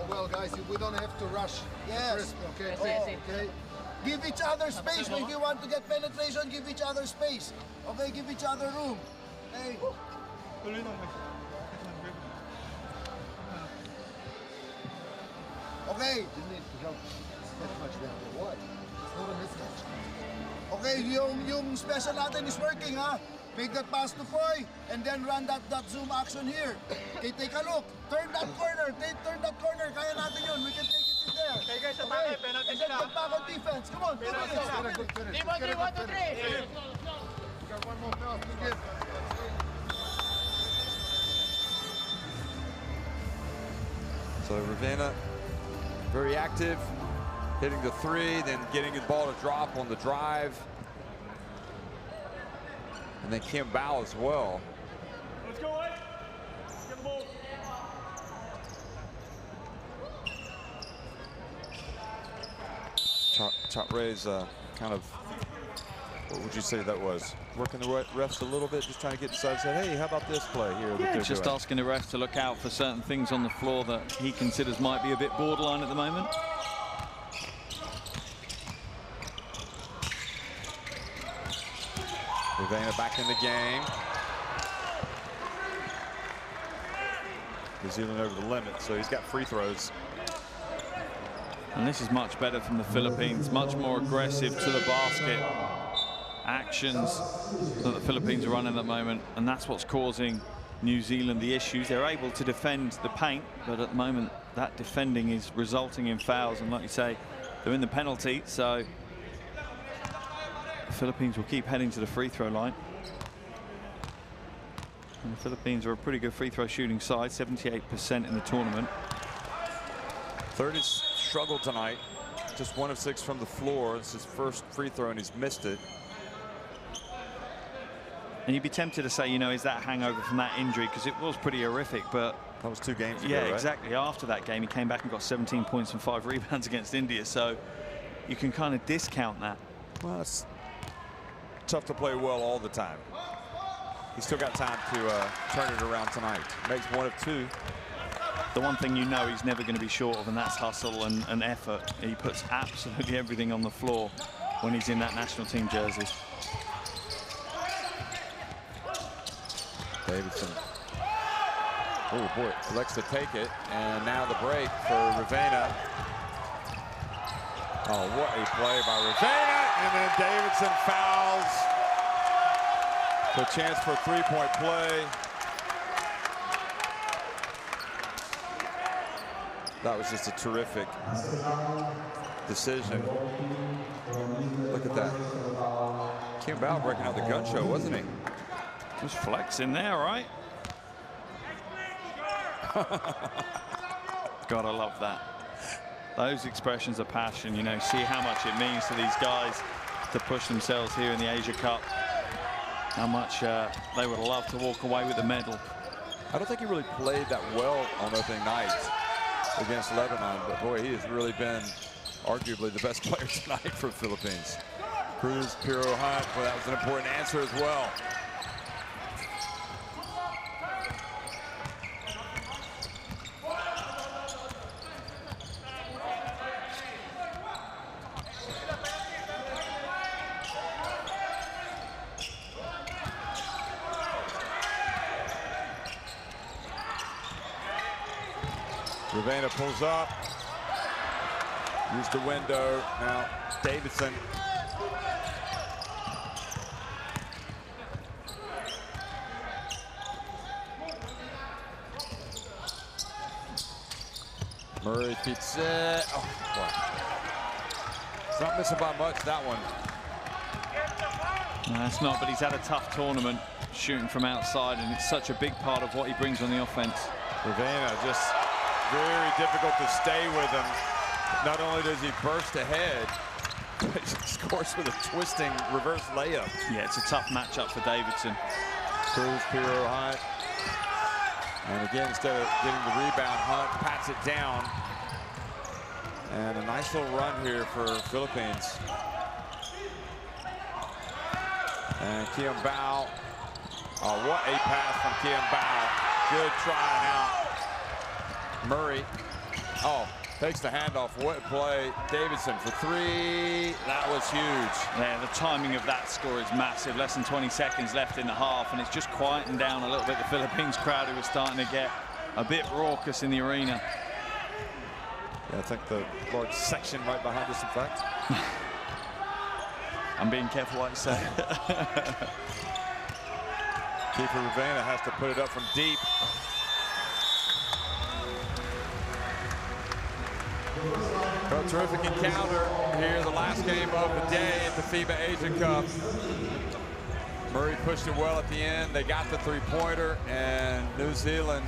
Well, guys, we don't have to rush. Yes. Okay. Okay. Give each other space. If you want to get penetration, give each other space. Okay, give each other room. Hey. Okay. You need to help that much them. Why? It's not a mismatch. Okay, yung special natin is working, ha? Make that pass to Foy, and then run that zoom action here. Okay, take a look. Turn that corner. Turn that corner. Kaya natin yun. We can take it in there. Okay, guys, Okay? penalty And then sila. get back on defense. Come on, 2 minutes. Get a good finish. Team on 3, 1, 2, 3. You got one more pass to give. So Ravenna, very active, hitting the 3, then getting the ball to drop on the drive. And then Kim Bao as well. Let's go, Ed. Get the ball. Chapre's kind of, what would you say that was? Working the refs a little bit, just trying to get inside and say, hey, how about this play here? Yeah, just asking the refs to look out for certain things on the floor that he considers might be a bit borderline at the moment. Ravenna back in the game. New Zealand over the limit, so he's got free throws. And this is much better from the Philippines, much more aggressive to the basket actions that the Philippines are running at the moment, and that's what's causing New Zealand the issues. They're able to defend the paint, but at the moment that defending is resulting in fouls, and like you say, they're in the penalty, so the Philippines will keep heading to the free throw line. And the Philippines are a pretty good free throw shooting side, 78% in the tournament. Third has struggled tonight, just 1 of 6 from the floor. It's his first free throw and he's missed it. And you'd be tempted to say, you know, is that hangover from that injury? Because it was pretty horrific, but that was 2 games ago, yeah, right? exactly. After that game, he came back and got 17 points and 5 rebounds against India. So you can kind of discount that. Well, it's tough to play well all the time. He's still got time to turn it around tonight. Makes 1 of 2. The one thing you know he's never going to be short of, and that's hustle and effort. He puts absolutely everything on the floor when he's in that national team jersey. Davidson. Oh boy, elects to take it, and now the break for Ravenna. Oh, what a play by Ravenna, and then Davidson fouls. The chance for a 3-point play. That was just a terrific decision. Look at that. Kim Bao breaking out the gun show, wasn't he? Just flexing there, right? Gotta love that. Those expressions of passion, you know, see how much it means to these guys to push themselves here in the Asia Cup. How much they would love to walk away with the medal. I don't think he really played that well on opening night against Lebanon, but boy, he has really been arguably the best player tonight for the Philippines. Cruz, Piro, Hunt, well, that was an important answer as well. Ravenna pulls up, use the window. Now Davidson. Murray keeps it. Oh, boy. It's not missing by much, that one. No, it's not, but he's had a tough tournament shooting from outside, and it's such a big part of what he brings on the offense. Ravenna just very difficult to stay with him. Not only does he burst ahead, but he scores with a twisting reverse layup. Yeah, it's a tough matchup for Davidson. Cruz, Piro, Hunt. And again, instead of getting the rebound, Hunt pats it down. And a nice little run here for Philippines. And Kim Bao. Oh, what a pass from Kim Bao. Good try now. Murray, oh, takes the handoff. What a play. Davidson for 3. That was huge. Yeah, the timing of that score is massive. Less than 20 seconds left in the half, and it's just quieting down a little bit the Philippines crowd, who was starting to get a bit raucous in the arena. I think the large section right behind us, in fact. I'm being careful what I say. Keeper Ravena has to put it up from deep. A terrific encounter here, the last game of the day at the FIBA Asia Cup. Murray pushed it well at the end. They got the three-pointer, and New Zealand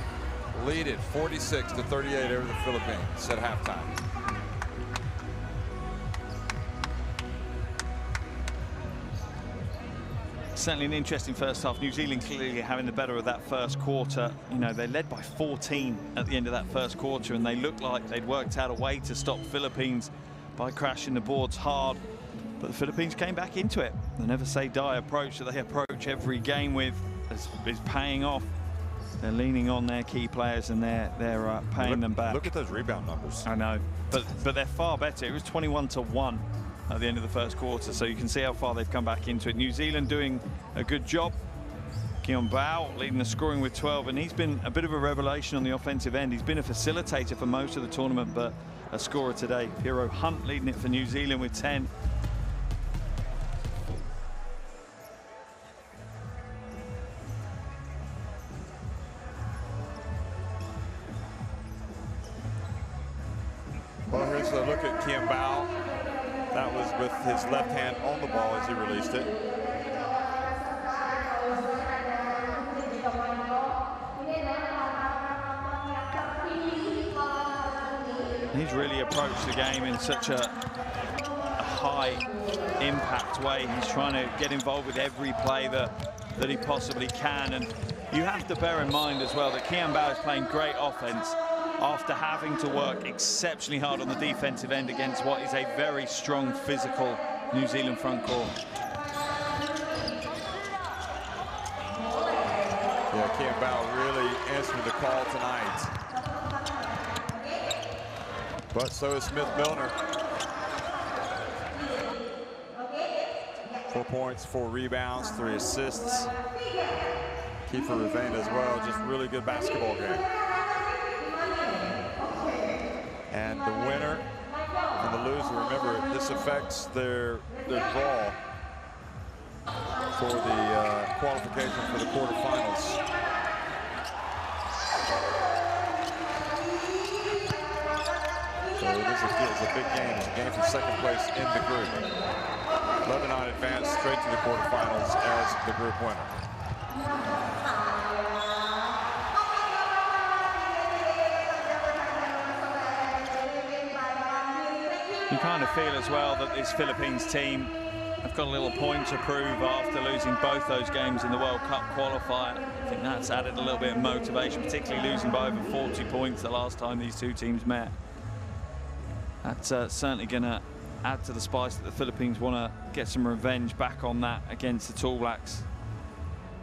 lead it 46-38 over the Philippines at halftime. Certainly an interesting first half. New Zealand clearly having the better of that first quarter. You know, they led by 14 at the end of that first quarter, and they looked like they'd worked out a way to stop Philippines by crashing the boards hard. But the Philippines came back into it. The never say die approach that they approach every game with is paying off. They're leaning on their key players, and they're paying them back. Look at those rebound numbers. I know, but they're far better. It was 21-1 at the end of the first quarter, so you can see how far they've come back into it. New Zealand doing a good job. Keon Bao leading the scoring with 12, and he's been a bit of a revelation on the offensive end. He's been a facilitator for most of the tournament, but a scorer today. Hero Hunt leading it for New Zealand with 10. Well, here's a look at Keon Bao. That was with his left hand on the ball as he released it. He's really approached the game in such a high impact way. He's trying to get involved with every play that he possibly can. And you have to bear in mind as well that Keon Bao is playing great offense after having to work exceptionally hard on the defensive end against what is a very strong physical New Zealand front court. Yeah, Keon Bao really answered the call tonight. But so is Smith Milner. 4 points, 4 rebounds, 3 assists. Kiefer Ravena as well, just really good basketball game. And the winner and the loser, remember, this affects their draw for the qualification for the quarterfinals. So it's a big game. It's a game for second place in the group. Lebanon advanced straight to the quarterfinals as the group winner. You kind of feel as well that this Philippines team have got a little point to prove after losing both those games in the World Cup qualifier. I think that's added a little bit of motivation, particularly losing by over 40 points the last time these two teams met. That's certainly going to add to the spice that the Philippines want to get some revenge back on that against the All Blacks.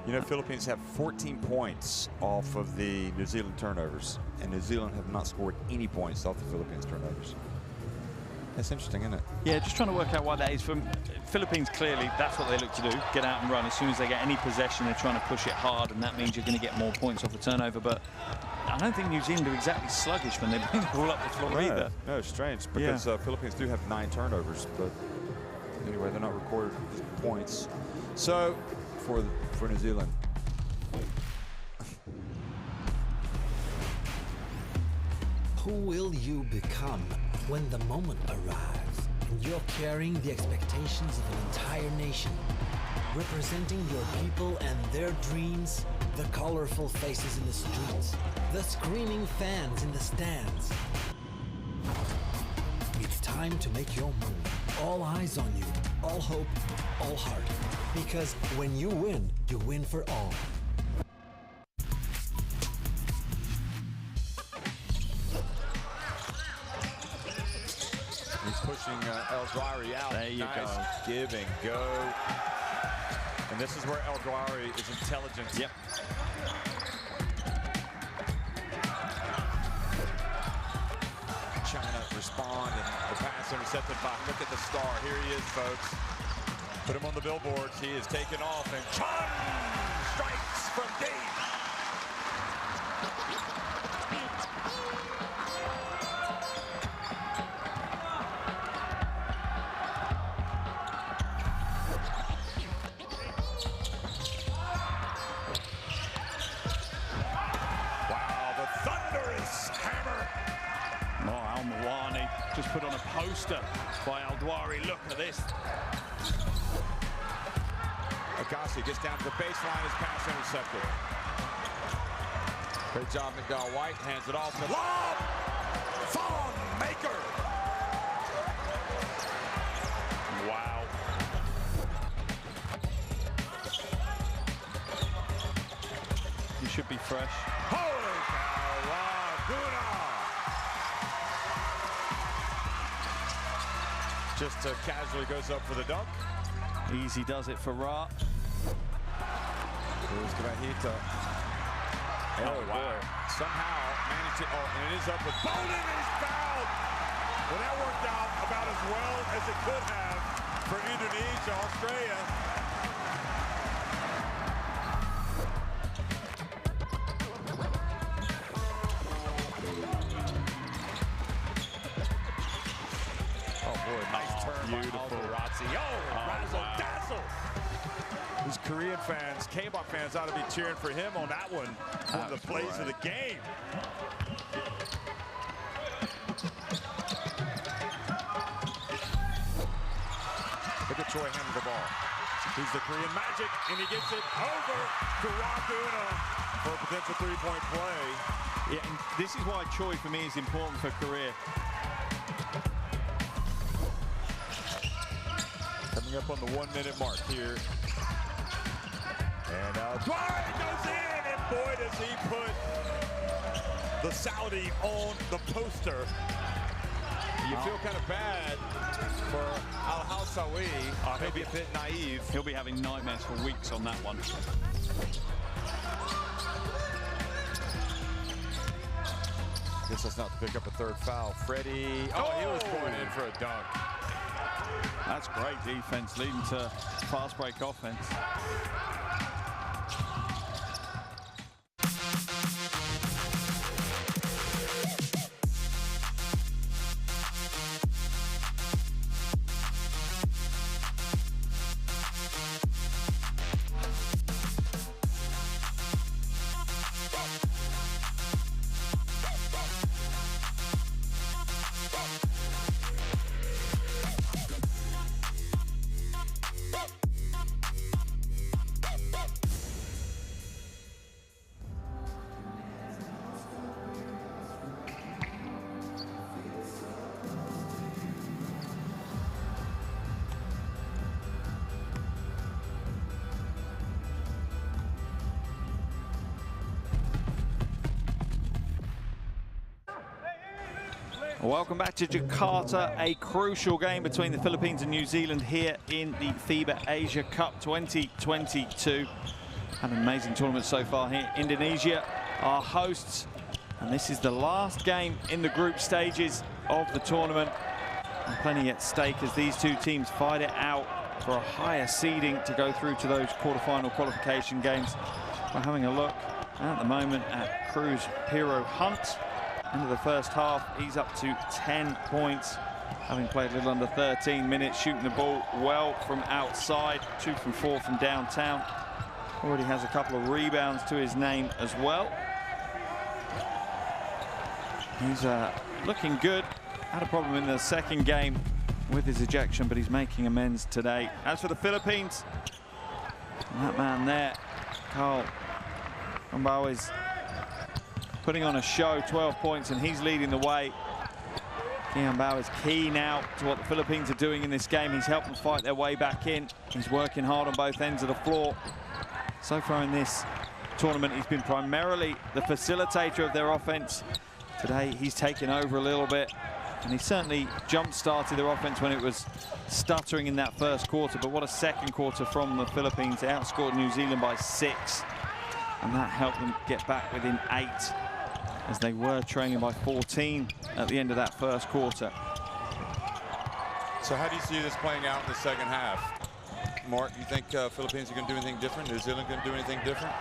You know, Philippines have 14 points off of the New Zealand turnovers, and New Zealand have not scored any points off the Philippines turnovers. That's interesting, isn't it? Yeah, just trying to work out why that is. From Philippines, clearly, that's what they look to do, get out and run. As soon as they get any possession, they're trying to push it hard, and that means you're going to get more points off the turnover. But I don't think New Zealand are exactly sluggish when they bring the ball up the floor either. No, it's strange, because Philippines do have 9 turnovers, but anyway, they're not recorded as points. So, for New Zealand. Who will you become when the moment arrives and you're carrying the expectations of an entire nation, representing your people and their dreams, the colorful faces in the streets, the screaming fans in the stands? It's time to make your move. All eyes on you, all hope, all heart. Because when you win for all. Pushing El Dwari out. There you go. Give and go. And this is where El Dwari is intelligent. Yep. China respond, and the pass intercepted by, look at the star. Here he is, folks. Put him on the billboards. He is taken off, and Chun strikes from deep. put on a poster by Aldwari. Look at this. Agassi gets down to the baseline, his pass intercepted. Great job, McDowell White, hands it off to Lob! Fawn Maker! Wow. He should be fresh. Holy cow, Laguna! Just casually goes up for the dunk. Easy does it for Ra. Here's Grahita. Oh, wow. Somehow managed to, and it is up with Bowden, he's fouled. Well, that worked out about as well as it could have for Indonesia, Australia. Oh, boy, nice turn. Beautiful. Razzle dazzle. These Korean fans, K-pop fans ought to be cheering for him on that one. One of the plays of the game. Look at Choi handling the ball. He's the Korean Magic, and he gets it over to Laguna for a potential three-point play. Yeah, and this is why Choi for me is important for Korea. Coming up on the 1 minute mark here. And Dwyer goes in, and boy, does he put the Saudi on the poster. You feel kind of bad for Al-Hawsawi. Maybe a bit naive. He'll be having nightmares for weeks on that one. Guess that's not to pick up a third foul. Freddie, he was going in for a dunk. That's great defense, leading to fast break offense. Welcome back to Jakarta, a crucial game between the Philippines and New Zealand here in the FIBA Asia Cup 2022. Had an amazing tournament so far here. Indonesia are hosts, and this is the last game in the group stages of the tournament. And plenty at stake as these two teams fight it out for a higher seeding to go through to those quarterfinal qualification games. We're having a look at the moment at Cruz Hero Hunt. Into the first half, he's up to 10 points, having played a little under 13 minutes, shooting the ball well from outside, 2 from 4 from downtown. Already has a couple of rebounds to his name as well. He's looking good. Had a problem in the second game with his ejection, but he's making amends today. As for the Philippines, that man there, Carl Rombao, is putting on a show, 12 points, and he's leading the way. Kian Bao is key now to what the Philippines are doing in this game. He's helped them fight their way back in. He's working hard on both ends of the floor. So far in this tournament, he's been primarily the facilitator of their offense. Today, he's taken over a little bit, and he certainly jump-started their offense when it was stuttering in that first quarter. But what a second quarter from the Philippines. They outscored New Zealand by 6, and that helped them get back within 8. As they were trailing by 14 at the end of that first quarter. So how do you see this playing out in the second half? Mark, you think Philippines are going to do anything different? New Zealand going to do anything different?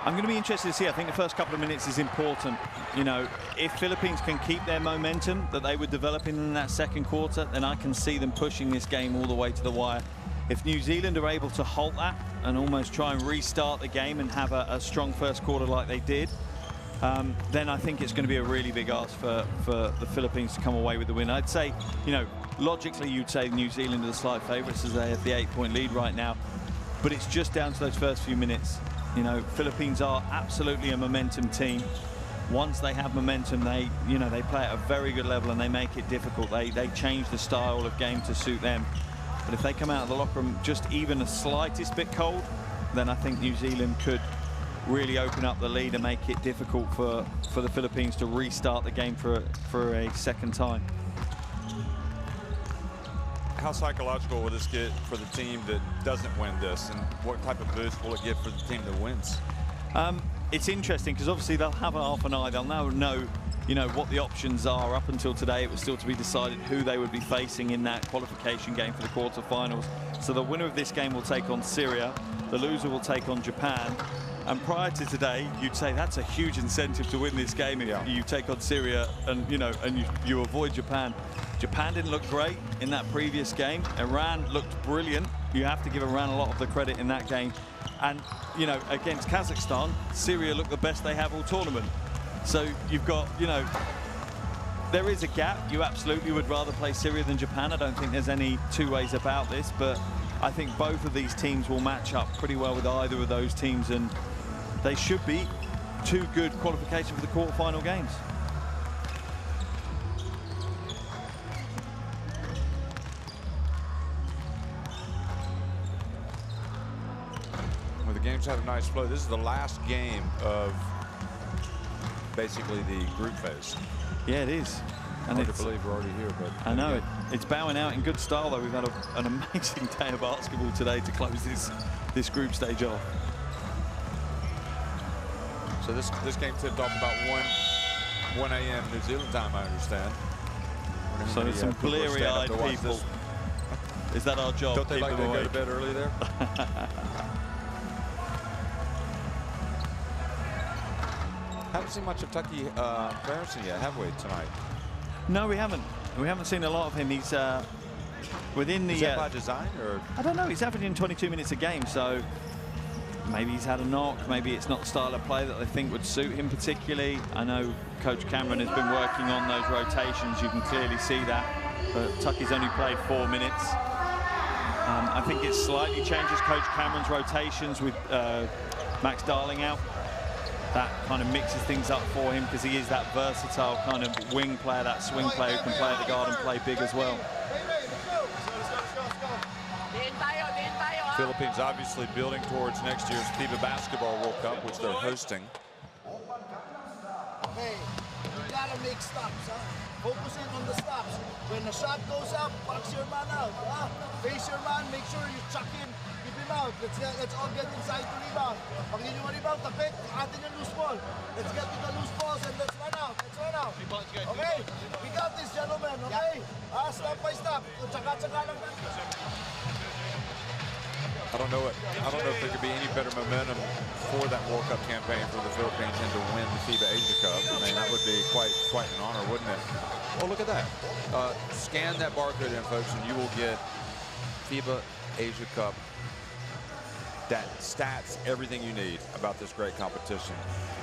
I'm going to be interested to see. I think the first couple of minutes is important. You know, if Philippines can keep their momentum that they were developing in that second quarter, then I can see them pushing this game all the way to the wire. If New Zealand are able to halt that and almost try and restart the game and have a strong first quarter like they did, then I think it's going to be a really big ask for the Philippines to come away with the win. I'd say, you know, logically you'd say New Zealand are the slight favourites as they have the 8-point lead right now, but it's just down to those first few minutes. You know, Philippines are absolutely a momentum team. Once they have momentum, they play at a very good level and they make it difficult. They change the style of game to suit them. But if they come out of the locker room just even the slightest bit cold, then I think New Zealand could really open up the lead and make it difficult for the Philippines to restart the game for a second time. How psychological will this get for the team that doesn't win this, and what type of boost will it give for the team that wins? It's interesting because obviously they'll have half an eye. They'll now know, you know, what the options are. Up until today, it was still to be decided who they would be facing in that qualification game for the quarterfinals. So the winner of this game will take on Syria. The loser will take on Japan. And prior to today, you'd say that's a huge incentive to win this game if you take on Syria and you avoid Japan. Japan didn't look great in that previous game. Iran looked brilliant. You have to give Iran a lot of the credit in that game. And, you know, against Kazakhstan, Syria looked the best they have all tournament. So you've got, you know, there is a gap. You absolutely would rather play Syria than Japan. I don't think there's any two ways about this, but I think both of these teams will match up pretty well with either of those teams, and they should be two good qualifications for the quarterfinal games. Well, the games had a nice flow. This is the last game of basically the group phase. Yeah, it is. And Hard to believe we're already here, but I know it's bowing out in good style though. We've had an amazing day of basketball today to close this group stage off. So this game tipped off about 1 a.m. New Zealand time, I understand. So there's some bleary-eyed people. Is that our job? Don't they like to go to bed early there? Haven't seen much of Tucky Patterson yet, have we, tonight? No, we haven't. We haven't seen a lot of him. He's within the... Is that by design, or...? I don't know. He's averaging 22 minutes a game, so maybe he's had a knock. Maybe it's not the style of play that they think would suit him particularly. I know Coach Cameron has been working on those rotations. You can clearly see that. But Tucky's only played 4 minutes. I think it slightly changes Coach Cameron's rotations with Max Darling out. That kind of mixes things up for him because he is that versatile kind of wing player, that swing player who can play at the guard and play big as well. Philippines obviously building towards next year's FIBA Basketball World Cup, which they're hosting. Okay, you gotta make stops, huh? Focus in on the stops. When the shot goes up, box your man out. Face your man, make sure you chuck in, keep him out. Let's all get inside to rebound. Pag hindi nyo rebound, tapit, atin yung loose ball. Let's get to the loose balls and let's run out. Let's run out. Okay? We got this, gentlemen, okay? Step by step. Tsaka-tsaka lang. I don't know if there could be any better momentum for that World Cup campaign for the Philippines than to win the FIBA Asia Cup. I mean, that would be quite an honor, wouldn't it? Oh, look at that. Scan that barcode in, folks, and you will get FIBA Asia Cup stats, everything you need about this great competition.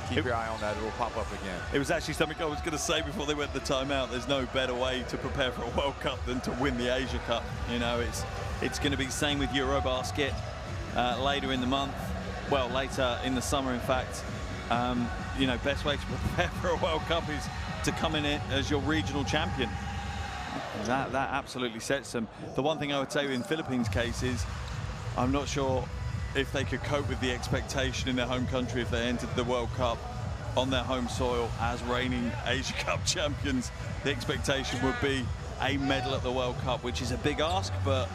Keep your eye on that. It will pop up again. It was actually something I was going to say before they went the timeout. There's no better way to prepare for a World Cup than to win the Asia Cup. You know, it's going to be the same with Eurobasket later in the month. Well, later in the summer, in fact. You know, best way to prepare for a World Cup is to come in it as your regional champion. That absolutely sets them. The one thing I would say in Philippines' case is I'm not sure if they could cope with the expectation in their home country if they entered the World Cup on their home soil as reigning Asia Cup champions. The expectation would be a medal at the World Cup, which is a big ask, but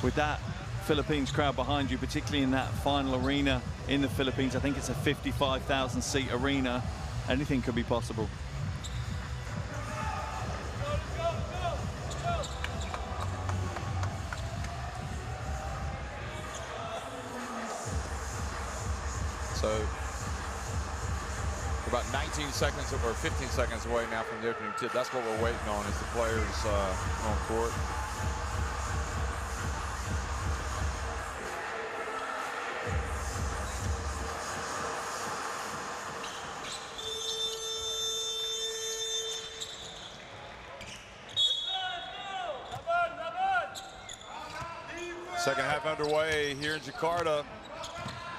with that Philippines crowd behind you, particularly in that final arena in the Philippines, I think it's a 55,000 seat arena, anything could be possible. So we're about 19 seconds or 15 seconds away now from the opening tip. That's what we're waiting on, is the players on court. Second half underway here in Jakarta.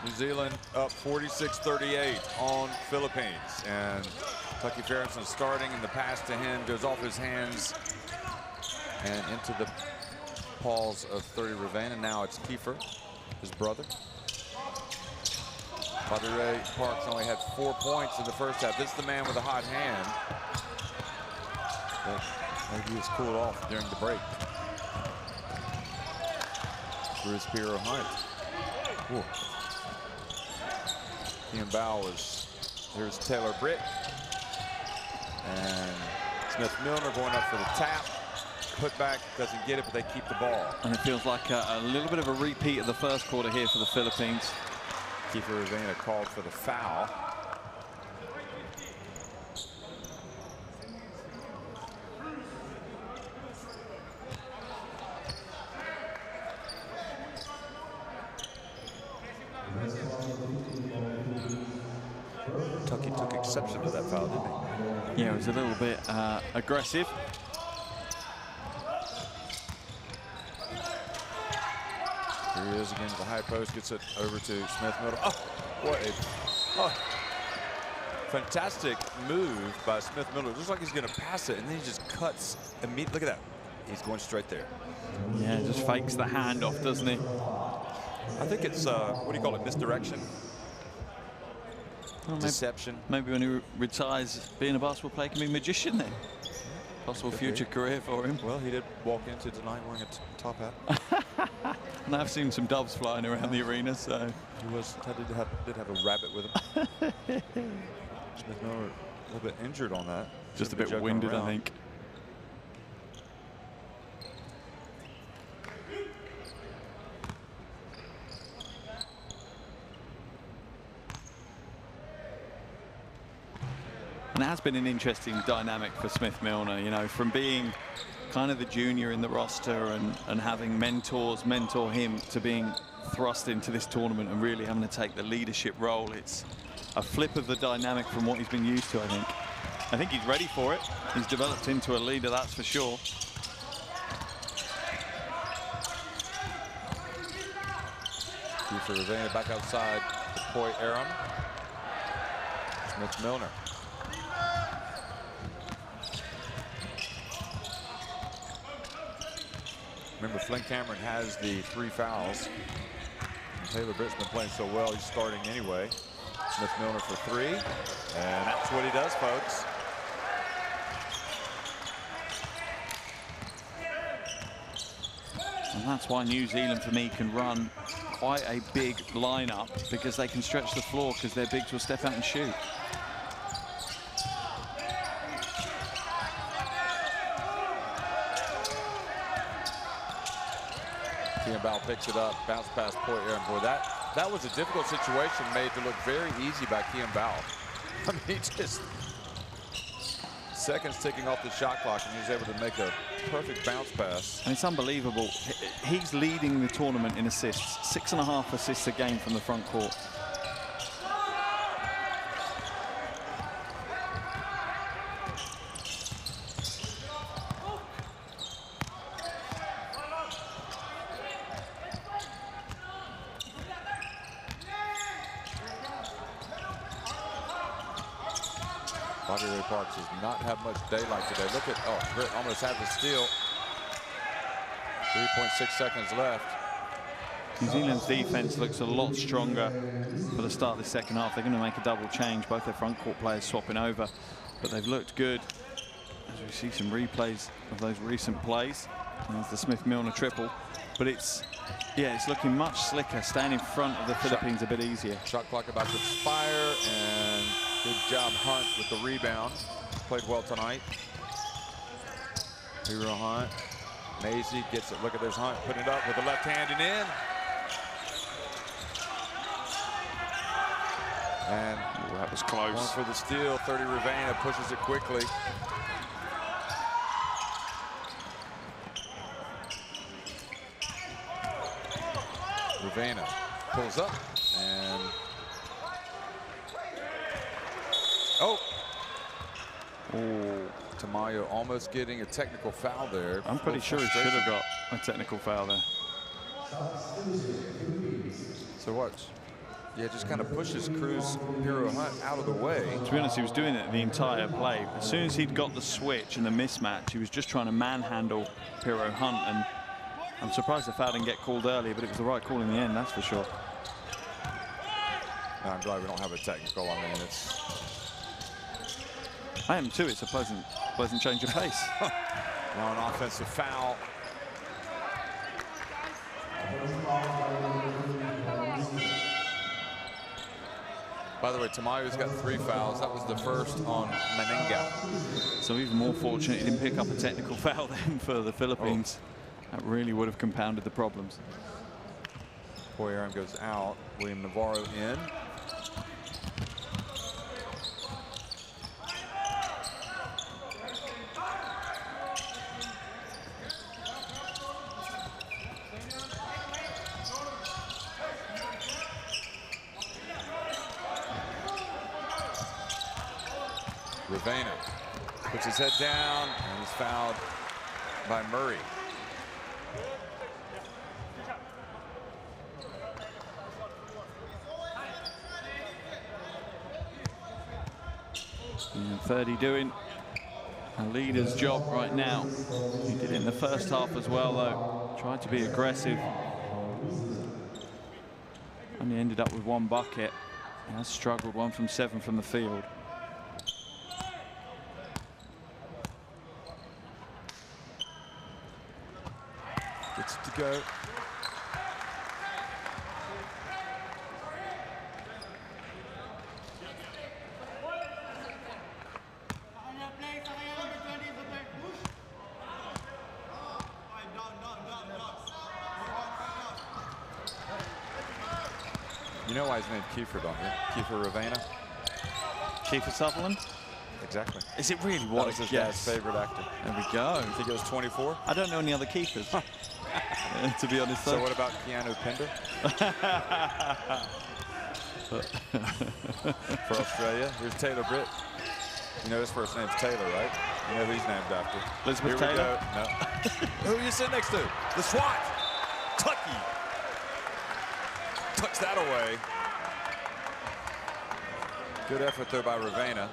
New Zealand up 46-38 on Philippines. And Tucky Ferguson starting, and the pass to him goes off his hands and into the paws of 30 Ravana. Now it's Kiefer, his brother. Badere Parks only had 4 points in the first half. This is the man with a hot hand. But maybe he was cooled off during the break. Bruce Piero Hunt. Ooh. Ian Bow was, here's Taylor Britt. And Smith Milner going up for the tap. Putback, doesn't get it, but they keep the ball. And it feels like a little bit of a repeat of the first quarter here for the Philippines. Kiefer Ravana called for the foul. Tucky took exception to that foul, didn't he? Yeah, it was a little bit aggressive. Here he is again at the high post, gets it over to Smith Milner. Oh, what a fantastic move by Smith Milner. Looks like he's going to pass it, and then he just cuts immediately. Look at that. He's going straight there. Yeah, just fakes the handoff, doesn't he? I think it's, what do you call it, misdirection? Well, Deception. Maybe when he retires, being a basketball player can be a magician then. Possible future career for him. Well, he did walk into tonight wearing a top hat. And I've seen some doves flying around the arena, so. He did have a rabbit with him. Smith Milner a little bit injured on that. Just a bit winded, I think. And it has been an interesting dynamic for Smith Milner, you know, from being kind of the junior in the roster and having mentors mentor him to being thrust into this tournament and really having to take the leadership role. It's a flip of the dynamic from what he's been used to, I think. I think he's ready for it. He's developed into a leader, that's for sure. Kiefer Ravana back outside the Poi Aaron. Smith Milner. Remember, Flynn Cameron has the 3 fouls. And Taylor Britt's been playing so well, he's starting anyway. Smith Milner for 3. And that's what he does, folks. And that's why New Zealand, for me, can run quite a big lineup, because they can stretch the floor because their bigs will step out and shoot. Ball picks it up, bounce past Poi Aaron. Boy, that was a difficult situation made to look very easy by Kian Bao. I mean, he just seconds ticking off the shot clock, and he was able to make a perfect bounce pass. And it's unbelievable. He's leading the tournament in assists. 6.5 assists a game from the front court. Badere Parks does not have much daylight today. Look at, oh, Britt almost had the steal. 3.6 seconds left. New Zealand's defense looks a lot stronger for the start of the second half. They're going to make a double change, both their front court players swapping over, but they've looked good. As we see some replays of those recent plays. And there's the Smith Milner triple, but it's looking much slicker. Staying in front of the Philippines a bit easier. Shot clock about to expire, and good job Hunt with the rebound. Played well tonight. Hero Hunt. Maisie gets it. Look at this Hunt putting it up with the left hand and in. And that was close. Going for the steal. 30 Ravana pushes it quickly. Ravana pulls up and oh, Tamayo almost getting a technical foul there. I'm pretty sure he should have got a technical foul there. So what? Yeah, just kind of pushes Cruz Hero Hunt out of the way. To be honest, he was doing it the entire play. As soon as he'd got the switch and the mismatch, he was just trying to manhandle Hero Hunt, and I'm surprised the foul didn't get called earlier, but it was the right call in the end, that's for sure. No, I'm glad we don't have a technical. I mean, it's... I am too. It's a pleasant change of pace. Now an offensive foul. By the way, Tamayo's got 3 fouls. That was the first on Meninga. So even more fortunate he didn't pick up a technical foul then for the Philippines. Oh. That really would have compounded the problems. Poyaram goes out. William Navarro in. Ravena puts his head down and is fouled by Murray. And 30 doing a leader's job right now. He did it in the first half as well, though. Tried to be aggressive. Only ended up with 1 bucket. He has struggled, 1 from 7 from the field. Gets to go. You know why he's named Kiefer, don't you? Kiefer Ravena. Kiefer Sutherland? Exactly. Is it really? What was his dad's favorite actor? There we go. You think it was 24? I don't know any other Kiefers. To be honest, though. So what about Keanu Pinder? For Australia, here's Taylor Britt. You know his first name's Taylor, right? You know who he's named after. Elizabeth Taylor? No. Who are you sitting next to? The SWAT. Tucky. Tucks that away. Good effort there by Ravena.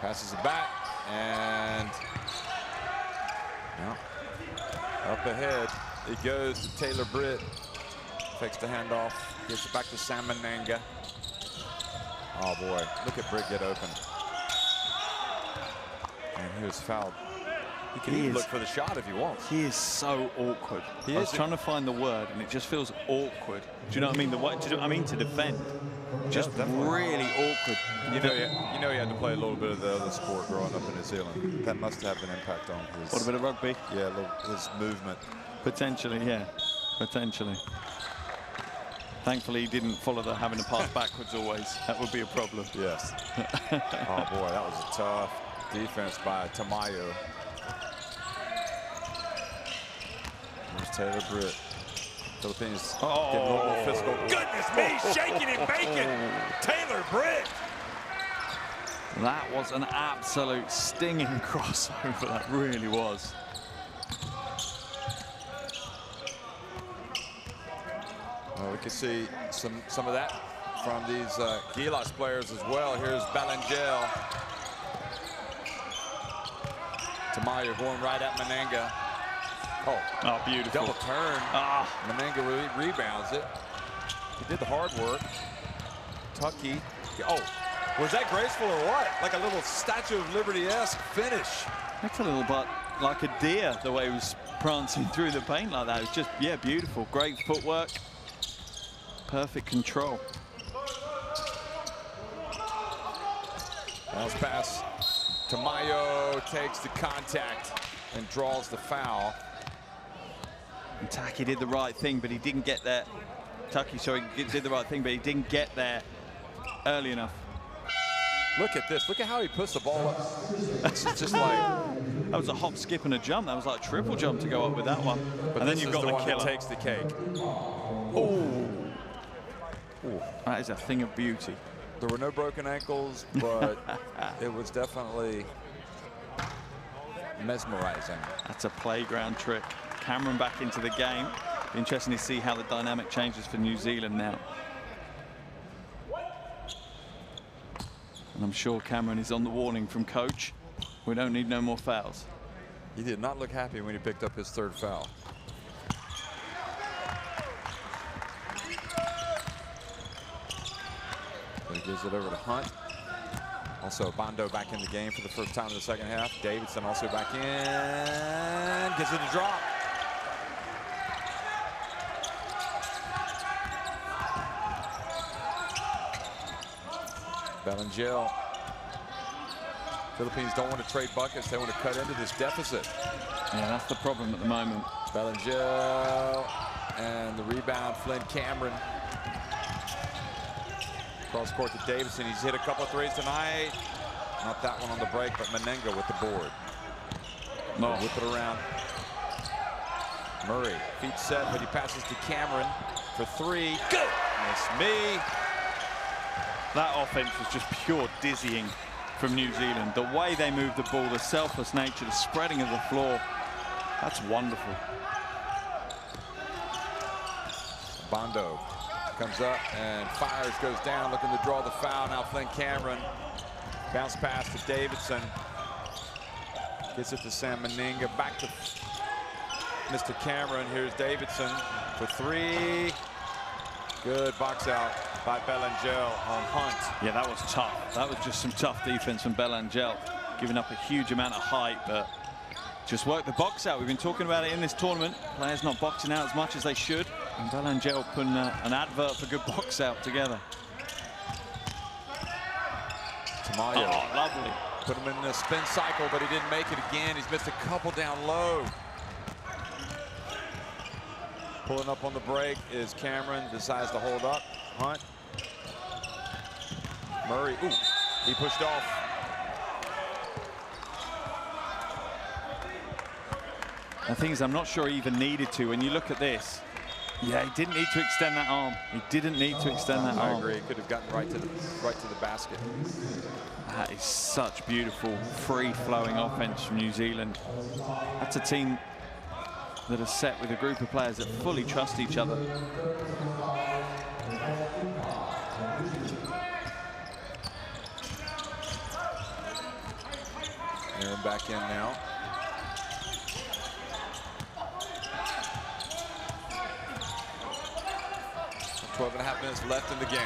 Passes it back, and up ahead it goes to Taylor Britt. Takes the handoff, gets it back to Sam Meninga. Oh boy, look at Britt get open. And he was fouled. He can even look for the shot if he wants. He is so awkward. I was trying to find the word, and it just feels awkward. Do you know what I mean? To defend. Just really awkward. You know, he had to play a little bit of the other sport growing up in New Zealand. That must have an impact on his... What, a bit of rugby? Yeah, his movement. Potentially, yeah. Potentially. Thankfully, he didn't follow the having to pass backwards always. That would be a problem. Yes. Oh, boy, that was a tough defense by Tamayo. There's Taylor Britt. Philippines getting a little more physical. Goodness me, shaking and baking. Taylor Britt. That was an absolute stinging crossover. That really was. Well, we can see some of that from these Gilas players as well. Here's Balangel. Tamayo going right at Meninga. Oh, beautiful. Double turn. Meninga rebounds it. He did the hard work. Tucky. Oh, was that graceful or what? Like a little Statue of Liberty-esque finish. Looks a little bit like a deer, the way he was prancing through the paint like that. It's just, yeah, beautiful. Great footwork. Perfect control. Bounce pass. Tamayo takes the contact and draws the foul. And Tucky did the right thing, but he didn't get there. Tucky, sorry, did the right thing, but he didn't get there early enough. Look at this. Look at how he puts the ball up. This is just like That was a hop, skip, and a jump. That was like a triple jump to go up with that one. But and then you've got the one killer. that takes the cake. Oh, that is a thing of beauty. There were no broken ankles, but it was definitely mesmerizing. That's a playground trick. Cameron back into the game. Interesting to see how the dynamic changes for New Zealand now. And I'm sure Cameron is on the warning from coach. We don't need no more fouls. He did not look happy when he picked up his third foul. He gives it over to Hunt. Also, Bondo back in the game for the first time in the second half. Davidson also back in. Gets it a drop. Belangel. Philippines don't want to trade buckets. They want to cut into this deficit. Yeah, that's the problem at the moment. Belangel and the rebound, Flynn Cameron. Cross court to Davidson. He's hit a couple of threes tonight. Not that one on the break, but Menenga with the board. No. Whip it around. Murray, feet set, but he passes to Cameron for three. Good. Miss me. That offense was just pure dizzying from New Zealand. The way they moved the ball, the selfless nature, the spreading of the floor. That's wonderful. Bondo comes up and fires, goes down, looking to draw the foul. Now Flynn Cameron. Bounce pass to Davidson. Gets it to Sam Meninga. Back to Mr. Cameron. Here's Davidson for three. Good box out by Belangel on Hunt. Yeah, that was tough. That was just some tough defense from Belangel, giving up a huge amount of height, but just work the box out. We've been talking about it in this tournament. Players not boxing out as much as they should. And Belangel putting an advert for good box out together. Tamayo. Oh, lovely. Put him in the spin cycle, but he didn't make it again. He's missed a couple down low. Pulling up on the break is Cameron. Decides to hold up. Hunt. Murray. Ooh, he pushed off. The thing is, I'm not sure he even needed to. When you look at this, yeah, he didn't need to extend that arm. He didn't need to extend that arm. I agree. He could have gotten right to the basket. That is such beautiful, free-flowing offense from New Zealand. That's a team that is set with a group of players that fully trust each other. Aaron back in now. 12.5 minutes left in the game.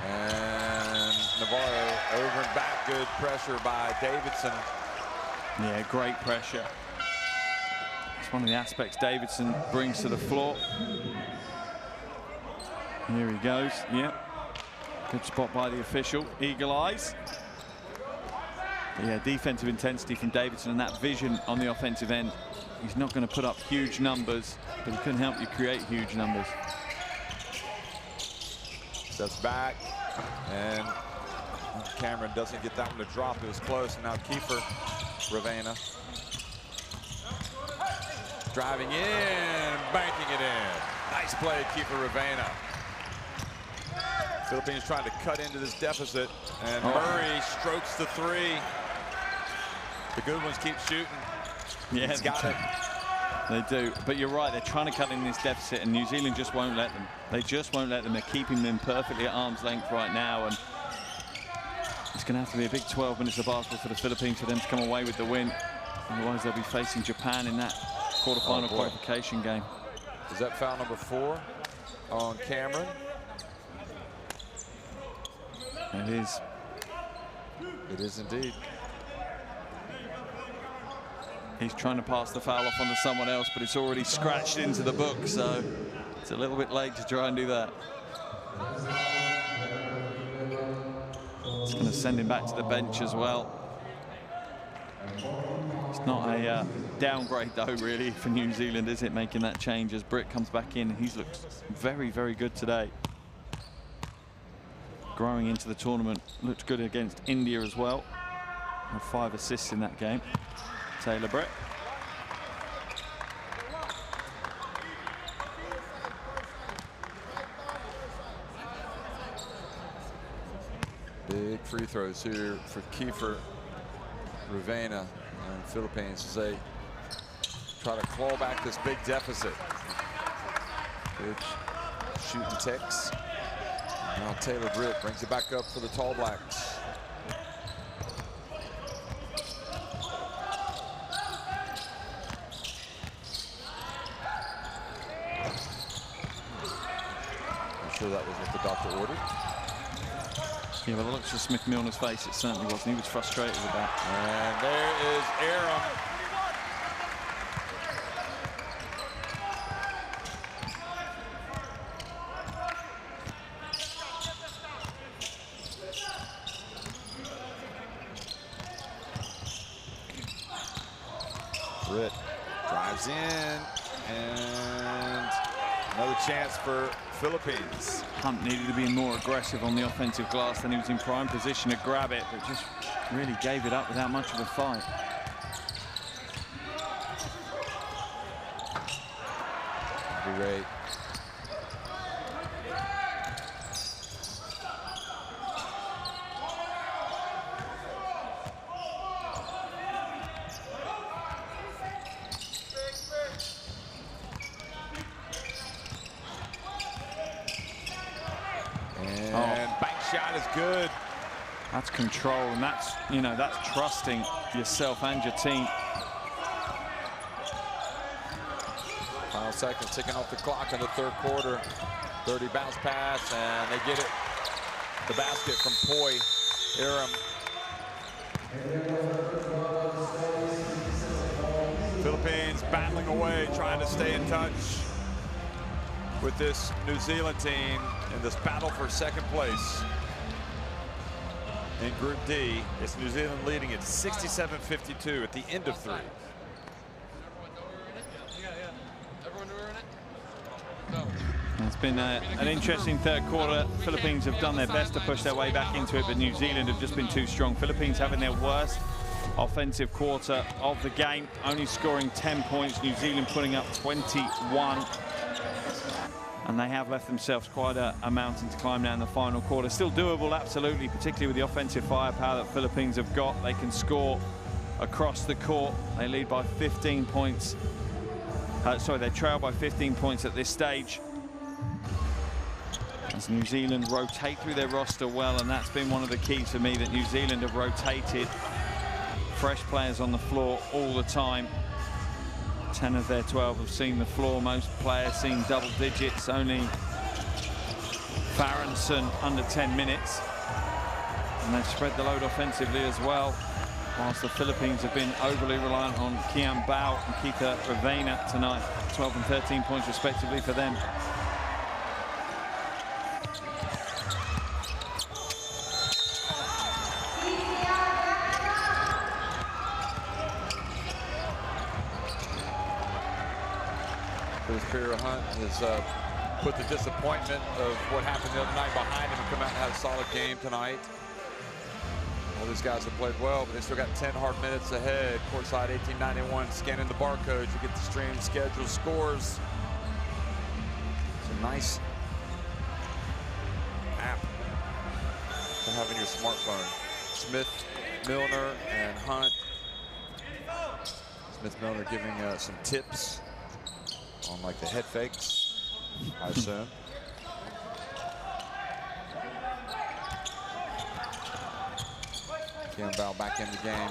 And Navarro over and back. Good pressure by Davidson. Yeah, great pressure. It's one of the aspects Davidson brings to the floor. Here he goes. Yep. Good spot by the official. Eagle eyes. But yeah, defensive intensity from Davidson and that vision on the offensive end. He's not going to put up huge numbers, but he can help you create huge numbers. Steps back, and Cameron doesn't get that one to drop. It was close, and now Kiefer Ravena driving in, banking it in. Nice play, Kiefer Ravena. Philippines trying to cut into this deficit, and Murray strokes the three. The good ones keep shooting. Yeah, he's got it. They do, but you're right, they're trying to cut in this deficit and New Zealand just won't let them. They just won't let them. They're keeping them perfectly at arm's length right now, and it's going to have to be a big 12 minutes of basketball for the Philippines for them to come away with the win. Otherwise, they'll be facing Japan in that quarterfinal qualification game. Is that foul number 4 on Cameron? It is. It is indeed. He's trying to pass the foul off onto someone else, but it's already scratched into the book, so it's a little bit late to try and do that. It's going to send him back to the bench as well. It's not a downgrade, though, really, for New Zealand, is it, making that change as Britt comes back in. He's looked very, very good today. Growing into the tournament, looked good against India as well. Had 5 assists in that game. Taylor Britt. Big free throws here for Kiefer Ravena and Philippines as they try to claw back this big deficit. Good shooting ticks. Now Taylor Britt brings it back up for the Tall Blacks. I'm sure that was what the doctor ordered. Yeah, well, it looks at Smith Milner's face, it certainly wasn't. He was frustrated with that. And there is Aram. Britt drives in, and another chance for Philippines. Hunt needed to be more aggressive on the offensive glass than he was in prime position to grab it, but just really gave it up without much of a fight. Great. And bank shot is good. That's control, and that's, you know, that's trusting yourself and your team. Final seconds ticking off the clock in the third quarter. 30 bounce pass, and they get it. The basket from Poi Aram. Philippines battling away, trying to stay in touch with this New Zealand team in this battle for second place. In Group D, it's New Zealand leading at 67-52 at the end of 3. It's been an interesting third quarter. Philippines have done their best to push their way back into it, but New Zealand have just been too strong. Philippines having their worst offensive quarter of the game, only scoring 10 points. New Zealand putting up 21. And they have left themselves quite a mountain to climb now in the final quarter. Still doable, absolutely, particularly with the offensive firepower that Philippines have got. They can score across the court. They lead by 15 points. They trail by 15 points at this stage. As New Zealand rotate through their roster well, and that's been one of the keys for me, that New Zealand have rotated fresh players on the floor all the time. 10 of their 12 have seen the floor. Most players seen double digits. Only Farronson under 10 minutes. And they've spread the load offensively as well. Whilst the Philippines have been overly reliant on Kian Bao and Kiefer Ravena tonight. 12 and 13 points respectively for them. Hunt has put the disappointment of what happened the other night behind him and come out and have a solid game tonight. All these guys have played well, but they still got 10 hard minutes ahead. Courtside 1891, scanning the barcode. You get the stream schedule scores. It's a nice app to have in your smartphone. Smith, Milner, and Hunt. Smith Milner giving some tips on like the head fakes, I assume. Kian Bao back in the game.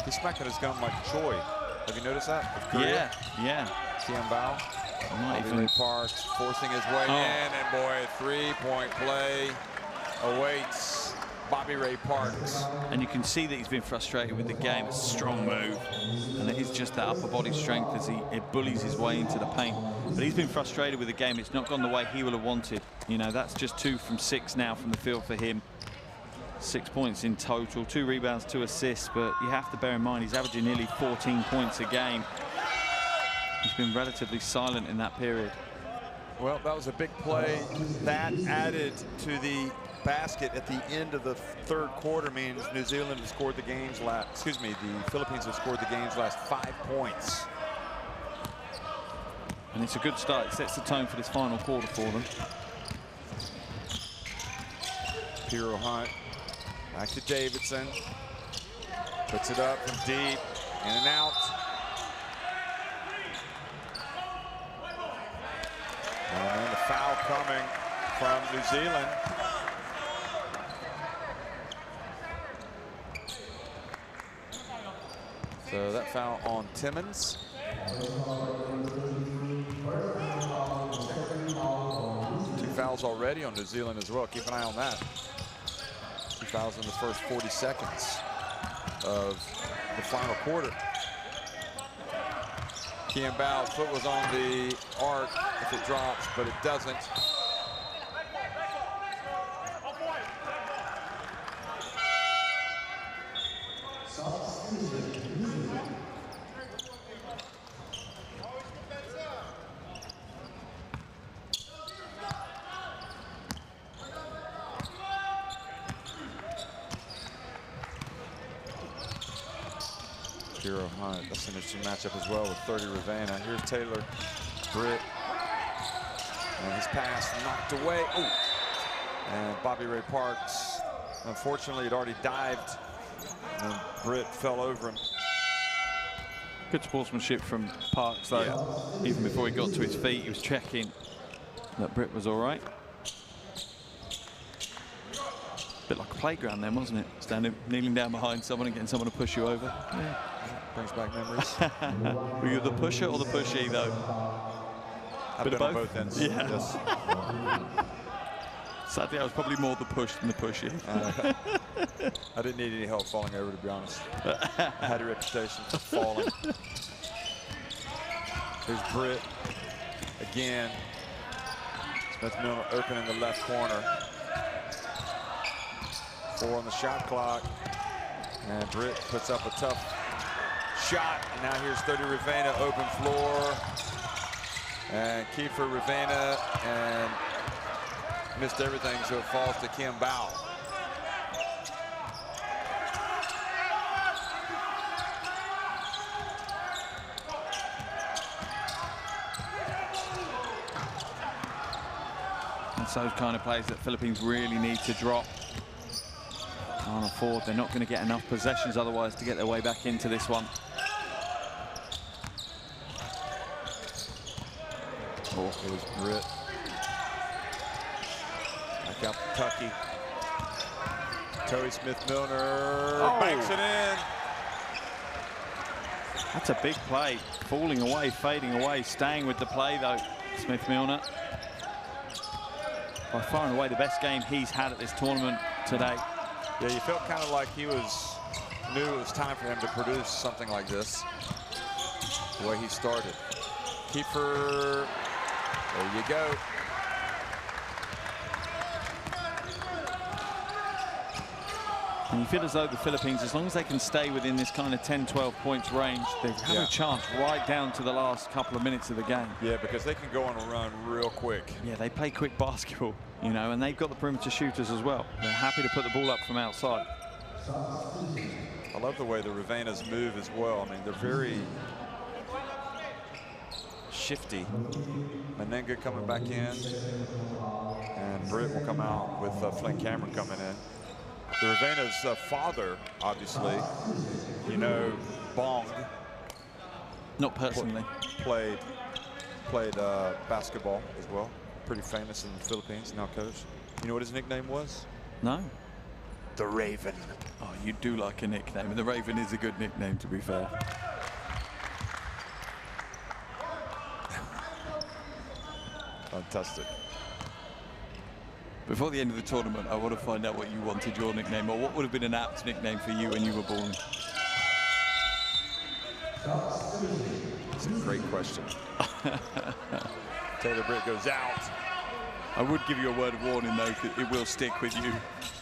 He's smacking his gun like Choi. Have you noticed that? Yeah, yeah. Kian Bao. Bobby Parks forcing his way in, and boy, a three-point play awaits Bobby Ray Parks. And you can see that he's been frustrated with the game. It's a strong move, and it is just that upper body strength as he bullies his way into the paint. But he's been frustrated with the game. It's not gone the way he will have wanted. You know, that's just 2 from 6 now from the field for him. 6 points in total, 2 rebounds, 2 assists, but you have to bear in mind he's averaging nearly 14 points a game. He's been relatively silent in that period. Well, that was a big play. That added to the basket at the end of the third quarter means New Zealand has scored the game's last, excuse me, the Philippines have scored the game's last 5 points. And it's a good start. It sets the tone for this final quarter for them. Hero Hunt, back to Davidson. Puts it up from deep, in and out. And then the foul coming from New Zealand. So that foul on Timmins. 2 fouls already on New Zealand as well. Keep an eye on that. 2 fouls in the first 40 seconds of the final quarter. Kiambao's foot was on the arc if it drops, but it doesn't. Hero Hunt, that's an interesting matchup as well with 30 Ravena. Here's Taylor Britt. And his pass knocked away. Oh! And Bobby Ray Parks, unfortunately, had already dived. And Britt fell over him. Good sportsmanship from Parks, though. Yeah. Even before he got to his feet, he was checking that Britt was all right. Bit like a playground then, wasn't it? Standing, kneeling down behind someone and getting someone to push you over. Yeah. Brings back memories. Were you the pusher or the pushy, though? I've been on both ends. Yeah. Yes. Sadly, I was probably more the push than the pushy. I didn't need any help falling over, to be honest. I had a reputation for falling. Here's Britt again. Smith-Milner open in the left corner. 4 on the shot clock. And Britt puts up a tough shot. And now here's 30 Ravena, open floor. And Kiefer Ravena and missed everything, so it falls to Kiambao. That's those kind of plays that Philippines really need to drop. Can't afford, they're not going to get enough possessions otherwise to get their way back into this one. Oh, it was Britt. Back out to Tucky. Toey Smith-Milner banks it in. That's a big play. Falling away, fading away, staying with the play though, Smith-Milner. By far and away the best game he's had at this tournament today. Yeah, you felt kind of like he knew it was time for him to produce something like this. The way he started. Kiefer, there you go. And you feel as though the Philippines, as long as they can stay within this kind of 10-12 points range, they have a chance right down to the last couple of minutes of the game. Yeah, because they can go on a run real quick. Yeah, they play quick basketball, you know, and they've got the perimeter shooters as well. They're happy to put the ball up from outside. I love the way the Ravenas move as well. I mean, they're very shifty. Menenga coming back in, and Britt will come out with Flynn Cameron coming in. The Ravena's father, obviously, you know, Bong. Not personally. Played basketball as well. Pretty famous in the Philippines, now coach. You know what his nickname was? No. The Raven. Oh, you do like a nickname, and the Raven is a good nickname, to be fair. Fantastic. Before the end of the tournament, I want to find out what you wanted your nickname, or what would have been an apt nickname for you when you were born. That's a great question. Taylor Britt goes out. I would give you a word of warning, though, because it will stick with you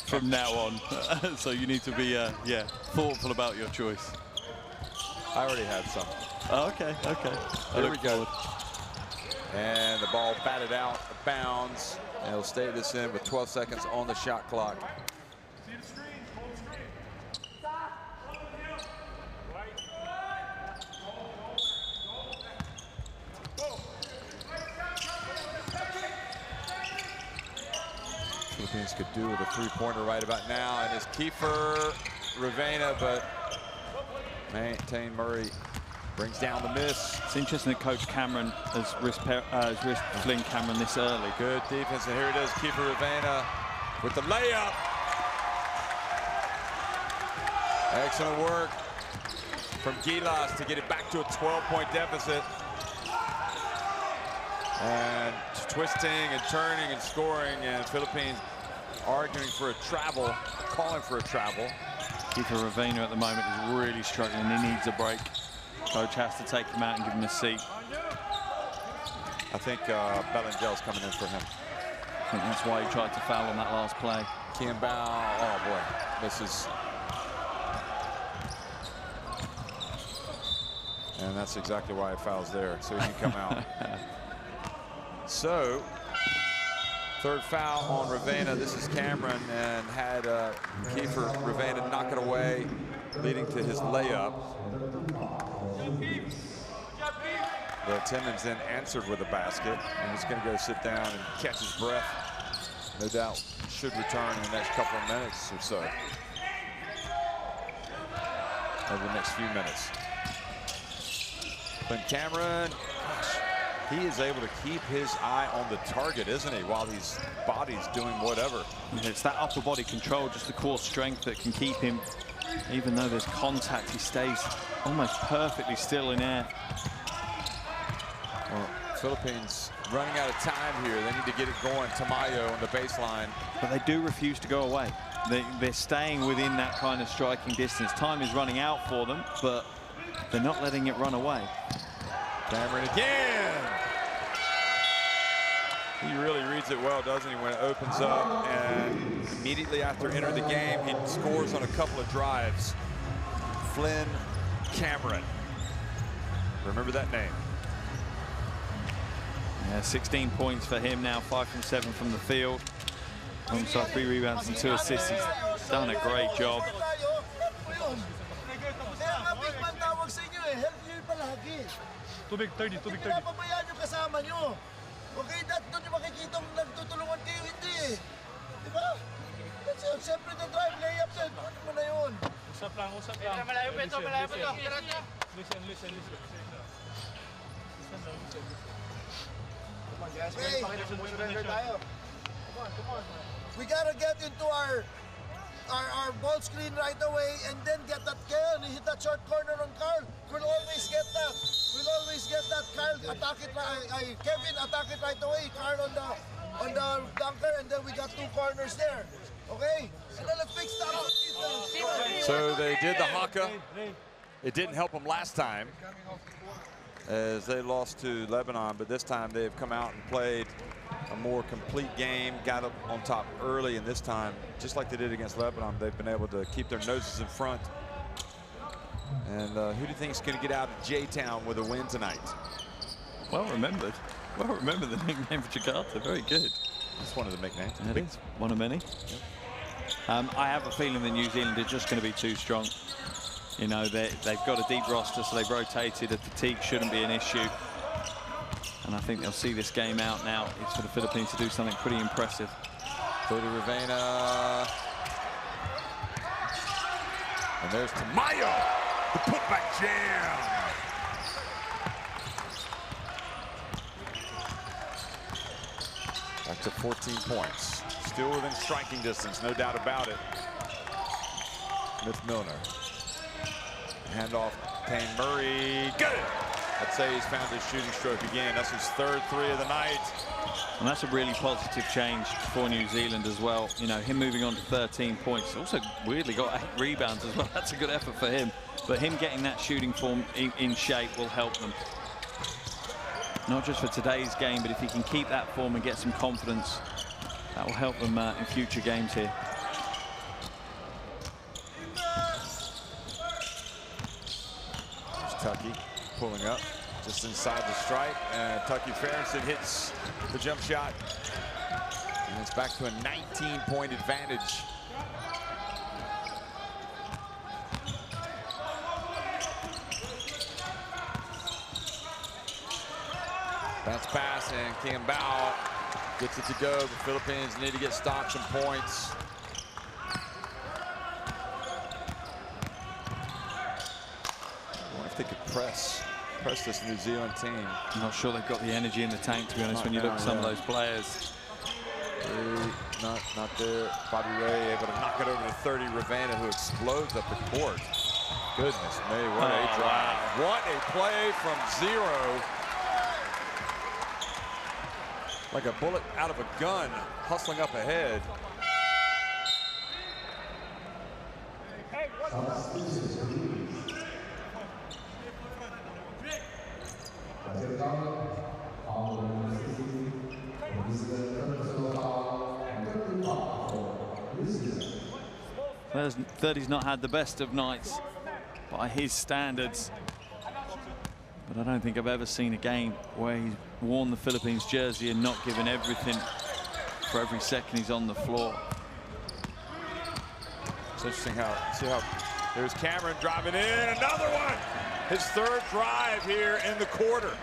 from now on. So you need to be, thoughtful about your choice. I already had some. Oh, okay, okay. There we go. And the ball batted out of bounds. And he'll stay this in with 12 seconds on the shot clock. See the screen, hold the screen. Philippines could do with a three-pointer right about now, and it's Kiefer Ravena, but Tane Murray brings down the miss. It's interesting that Coach Cameron has risk fling Cameron this early. Good defense, and here it is, Kiefer Ravena with the layup. Excellent work from Gilas to get it back to a 12-point deficit. And twisting and turning and scoring, and Philippines arguing for a travel, calling for a travel. Kiefer Ravena at the moment is really struggling. He needs a break. Coach has to take him out and give him a seat. I think Bellingel's coming in for him. I think that's why he tried to foul on that last play. Kimball, oh boy, misses. And that's exactly why he fouls there, so he can come out. So, third foul on Ravena. This is Cameron, and had Kiefer Ravena knock it away, leading to his layup. But Timmons then answered with a basket, and he's going to go sit down and catch his breath. No doubt should return in the next couple of minutes or so. Over the next few minutes. But Cameron, gosh, he is able to keep his eye on the target, isn't he, while his body's doing whatever. It's that upper body control, just the core strength that can keep him, even though there's contact, he stays almost perfectly still in air. Well, Philippines running out of time here. They need to get it going. Tamayo on the baseline. But they do refuse to go away. They're staying within that kind of striking distance. Time is running out for them, but they're not letting it run away. Cameron again. He really reads it well, doesn't he, when it opens up. And immediately after entering the game, he scores on a couple of drives. Flynn Cameron. Remember that name. Yeah, 16 points for him now, 5 from 7 from the field. Alongside 3 rebounds and 2 assists. He's done a great job. Tubig 30, tubig 30. Pinapabayaan yung kasama nyo. Okay, doon yung makikita kung nagtutulungan kayo, hindi eh. Diba? Siyempre na drive, layup din. Ano mo na yun? Usap lang, usap lang. Malayo pa ito, malayo pa ito. Listen. Okay. Come on. We gotta get into our ball screen right away and then get that Kyle. He hit that short corner on Carl. We'll always get that. Kyle attack it right. Kevin attack it right away. Carl on the dunker, and then we got 2 corners there. Okay? And then let's fix that. So they did the Haka. It didn't help them last time as they lost to Lebanon, but this time they've come out and played a more complete game, got up on top early, and this time, just like they did against Lebanon, they've been able to keep their noses in front. And who do you think is going to get out of J-Town with a win tonight? Well remembered. Well remembered, the nickname for Jakarta. Very good. That's one of the nicknames. It is one of many. I have a feeling that New Zealand are just going to be too strong. You know, they've got a deep roster, so they've rotated. The fatigue shouldn't be an issue. And I think they'll see this game out now. It's for the Philippines to do something pretty impressive. Cody Ravena. And there's Tamayo. The putback jam. Back to 14 points. Still within striking distance, no doubt about it. Smith Milner. Handoff, Tane Murray. Got it! I'd say he's found his shooting stroke again. That's his 3rd 3 of the night. And that's a really positive change for New Zealand as well. You know, him moving on to 13 points. Also, weirdly, got 8 rebounds as well. That's a good effort for him. But him getting that shooting form in shape will help them. Not just for today's game, but if he can keep that form and get some confidence, that will help them in future games here. There's Tucky pulling up. just inside the stripe, and Tucky Ferguson hits the jump shot. And it's back to a 19-point advantage. Bounce pass, and Kim Bao gets it to go. The Philippines need to get stocks and points. I wonder if they could press this New Zealand team. I'm not sure they've got the energy in the tank, to be honest, when you look at some of those players. Not there. Bobby Ray able to knock it over to 30. Ravana, who explodes up the court. Goodness me, what a drive. Wow. What a play from zero. Like a bullet out of a gun, hustling up ahead. Well, 30's not had the best of nights by his standards. But I don't think I've ever seen a game where he's worn the Philippines jersey and not given everything for every second he's on the floor. It's interesting see how there's Cameron driving in, another one. His third drive here in the quarter.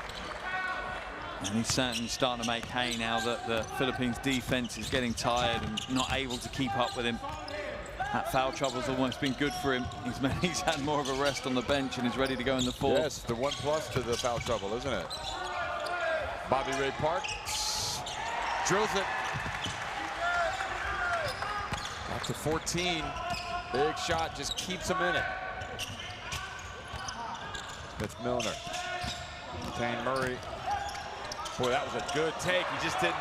And he's certainly starting to make hay now that the Philippines defense is getting tired and not able to keep up with him. That foul trouble's almost been good for him. He's had more of a rest on the bench and is ready to go in the fourth. Yes, the 1+ to the foul trouble, isn't it? Bobby Ray Parks drills it. Back to 14. Big shot, just keeps him in it. Smith Milner. Tane Murray. Boy, that was a good take. He just didn't.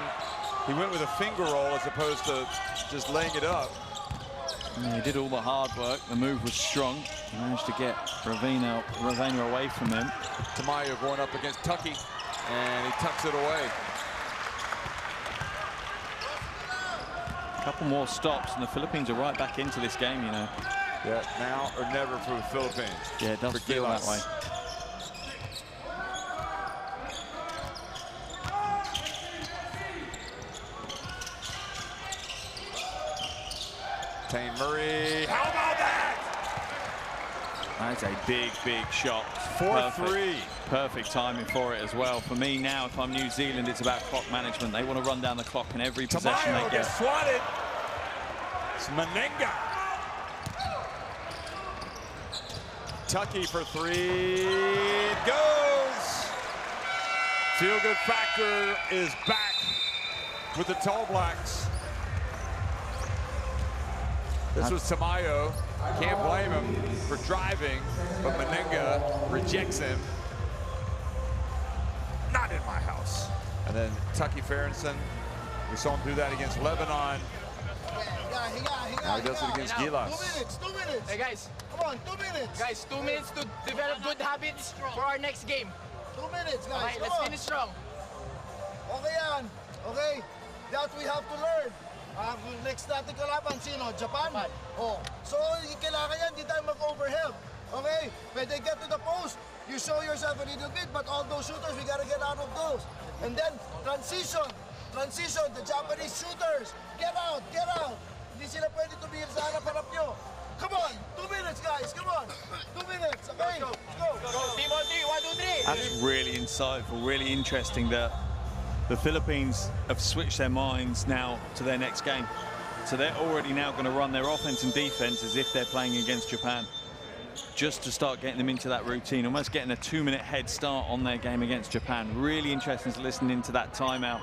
He went with a finger roll as opposed to just laying it up. Yeah, he did all the hard work. The move was strong. He managed to get Ravana away from him. Tamayo going up against Tucky, and he tucks it away. A couple more stops, and the Philippines are right back into this game, you know. Yeah, now or never for the Philippines. Yeah, it does feel that way. Tane Murray, how about that? That's a big, big shot. 4-3. Perfect timing for it as well. For me now, if I'm New Zealand, it's about clock management. They want to run down the clock in every possession they get. Gets swatted. It's Menenga. Tucky for 3. It goes. Feel-good factor is back with the Tall Blacks. This was Tamayo. Can't blame him for driving, but Menenga rejects him. Not in my house. And then Tucky Ferguson. We saw him do that against Lebanon. Now he does it against Gilas. 2 minutes. Hey guys. Come on, 2 minutes. Guys, 2 minutes to develop good habits for our next game. 2 minutes, guys. Okay, let's finish strong. Okay yan. Okay. That we have to learn. Next natin kalaban, sino? Japan? Oh. So, kailangan yan, di tayo mag-overhelp. Okay? When they get to the post, you show yourself a little bit, but all those shooters, we gotta get out of those. And then, transition. Transition, the Japanese shooters. Get out, get out. Hindi sila pwede tumihil sa harap-harap nyo. Come on, 2 minutes, guys. Come on. 2 minutes, okay? Go. Team on 3, 1, 2, 3. That's really insightful, really interesting that the Philippines have switched their minds now to their next game. So they're already now going to run their offense and defense as if they're playing against Japan, just to start getting them into that routine, almost getting a 2-minute head start on their game against Japan. Really interesting to listen into that timeout,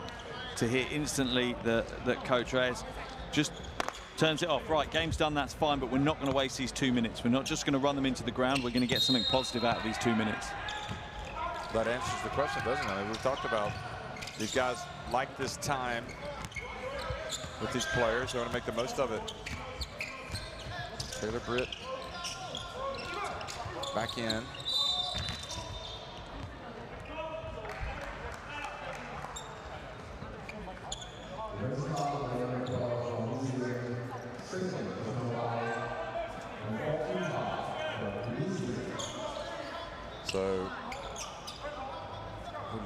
to hear instantly that Coach Reyes just turns it off. Right, game's done, that's fine, but we're not going to waste these 2 minutes. We're not just going to run them into the ground. We're going to get something positive out of these 2 minutes. That answers the question, doesn't it? We've talked about these guys like this time with these players. They want to make the most of it. Taylor Britt back in. So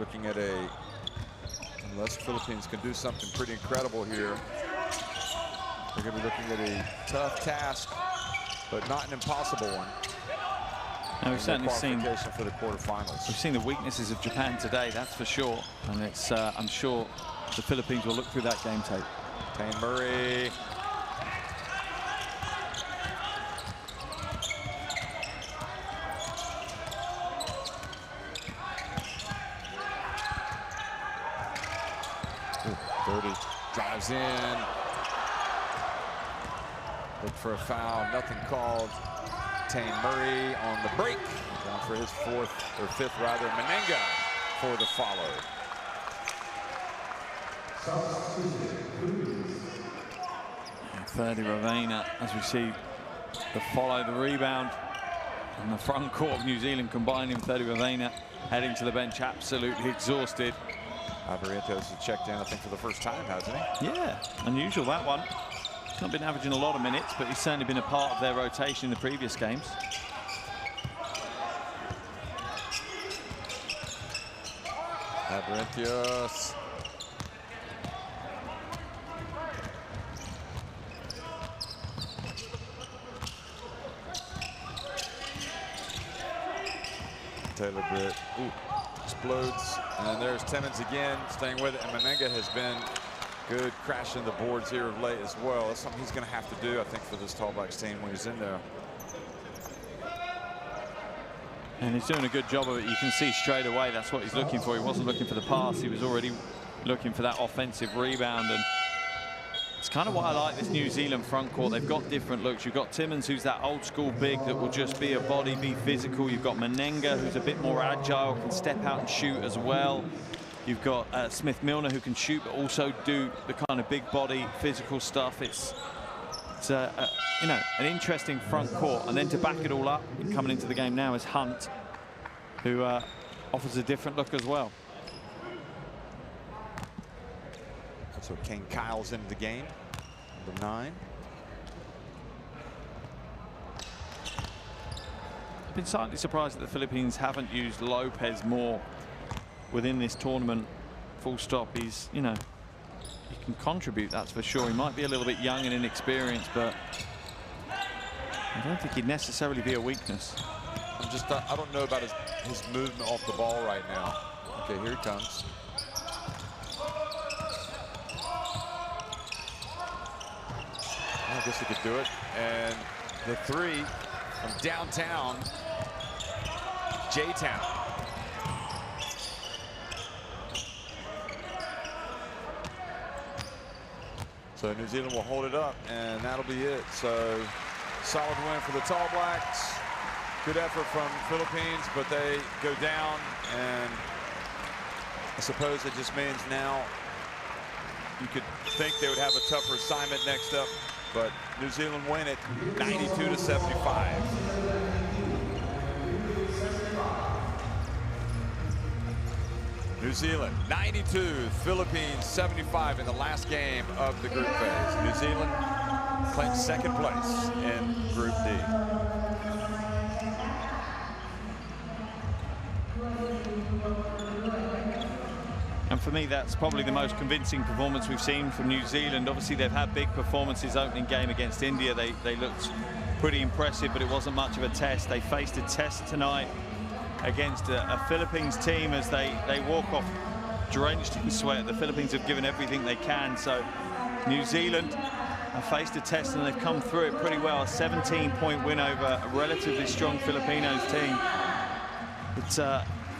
looking at unless Philippines can do something pretty incredible here, they're going to be looking at a tough task, but not an impossible one. And we've certainly seen for the quarterfinals. We've seen the weaknesses of Japan today, that's for sure. And it's I'm sure the Philippines will look through that game tape. Tane Murray. Dirty drives in. Look for a foul, nothing called. Tane Murray on the break. Going for his fifth rather. Menenga for the follow. Ferdi Ravena, as we see the follow, the rebound on the front court of New Zealand, combining Ferdi Ravena heading to the bench absolutely exhausted. Barrientos has checked in, I think, for the first time, hasn't he? Yeah, unusual that one. He's not been averaging a lot of minutes, but he's certainly been a part of their rotation in the previous games. Barrientos. Taylor Britt explodes, and there's Timmons again, staying with it, and Menenga has been good crashing the boards here of late as well. That's something he's going to have to do, I think, for this Tall Blacks team when he's in there. And he's doing a good job of it. You can see straight away that's what he's looking for. He wasn't looking for the pass, he was already looking for that offensive rebound. And it's kind of why I like this New Zealand front court. They've got different looks. You've got Timmons, who's that old school big that will just be a body, be physical. You've got Menenga, who's a bit more agile, can step out and shoot as well. You've got Smith Milner, who can shoot but also do the kind of big body physical stuff. It's you know, an interesting front court. And then to back it all up, coming into the game now is Hunt, who offers a different look as well. So Kane Kyle's into the game, number 9. I've been slightly surprised that the Philippines haven't used Lopez more within this tournament. Full stop. He's, you know, he can contribute, that's for sure. He might be a little bit young and inexperienced, but I don't think he'd necessarily be a weakness. I don't know about his movement off the ball right now. Okay, here he comes. I guess he could do it. And the 3 from downtown, J-Town. So New Zealand will hold it up, and that'll be it. So solid win for the Tall Blacks. Good effort from Philippines, but they go down, and I suppose it just means now you could think they would have a tougher assignment next up, but New Zealand win it 92-75. New Zealand 92, Philippines 75 in the last game of the group phase. New Zealand claims second place in Group D. And for me, that's probably the most convincing performance we've seen from New Zealand. Obviously, they've had big performances opening game against India. They looked pretty impressive, but it wasn't much of a test. They faced a test tonight against a Philippines team as they walk off drenched in sweat. The Philippines have given everything they can. So New Zealand have faced a test, and they've come through it pretty well. A 17-point win over a relatively strong Filipinos team.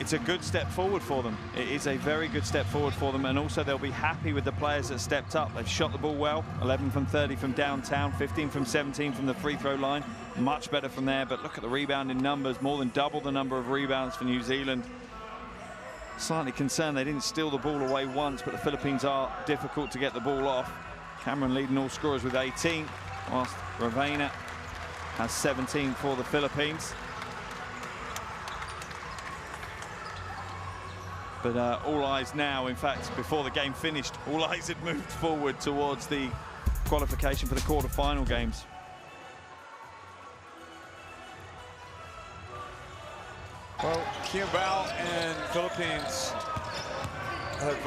It's a good step forward for them. It is a very good step forward for them, and also they'll be happy with the players that stepped up. They've shot the ball well, 11 from 30 from downtown, 15 from 17 from the free throw line. Much better from there, but look at the rebounding numbers, more than double the number of rebounds for New Zealand. Slightly concerned they didn't steal the ball away once, but the Philippines are difficult to get the ball off. Cameron leading all scorers with 18, whilst Ravena has 17 for the Philippines. But all eyes now, in fact, before the game finished, all eyes had moved forward towards the qualification for the quarter-final games. Well, Kiambao and Philippines have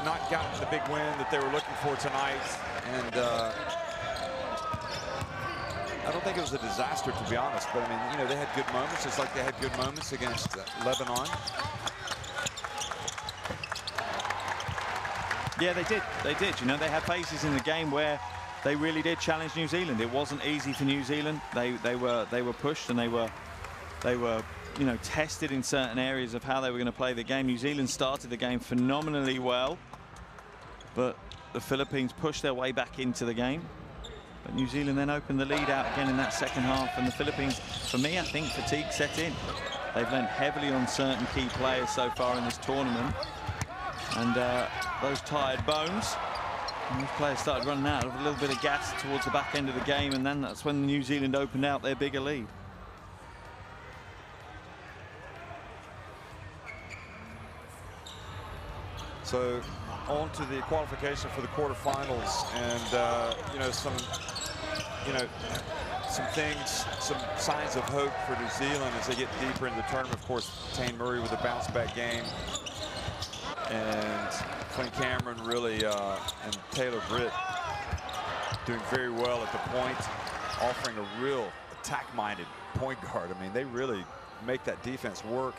not gotten the big win that they were looking for tonight, and I don't think it was a disaster, to be honest, but I mean, you know, they had good moments, just like they had good moments against Lebanon. Yeah, they did. They did. You know, they had phases in the game where they really did challenge New Zealand. It wasn't easy for New Zealand. They were pushed, and they were you know, tested in certain areas of how they were going to play the game. New Zealand started the game phenomenally well, but the Philippines pushed their way back into the game. But New Zealand then opened the lead out again in that second half, and the Philippines, for me, I think fatigue set in. They've lent heavily on certain key players so far in this tournament, and those tired bones, and these players started running out of a little bit of gas towards the back end of the game, and then that's when New Zealand opened out their bigger lead. So on to the qualification for the quarterfinals, and you know, some things, some signs of hope for New Zealand as they get deeper in the tournament. Of course, Tane Murray with a bounce-back game, and Flynn Cameron really and Taylor Britt doing very well at the point, offering a real attack-minded point guard. I mean, they really make that defense work.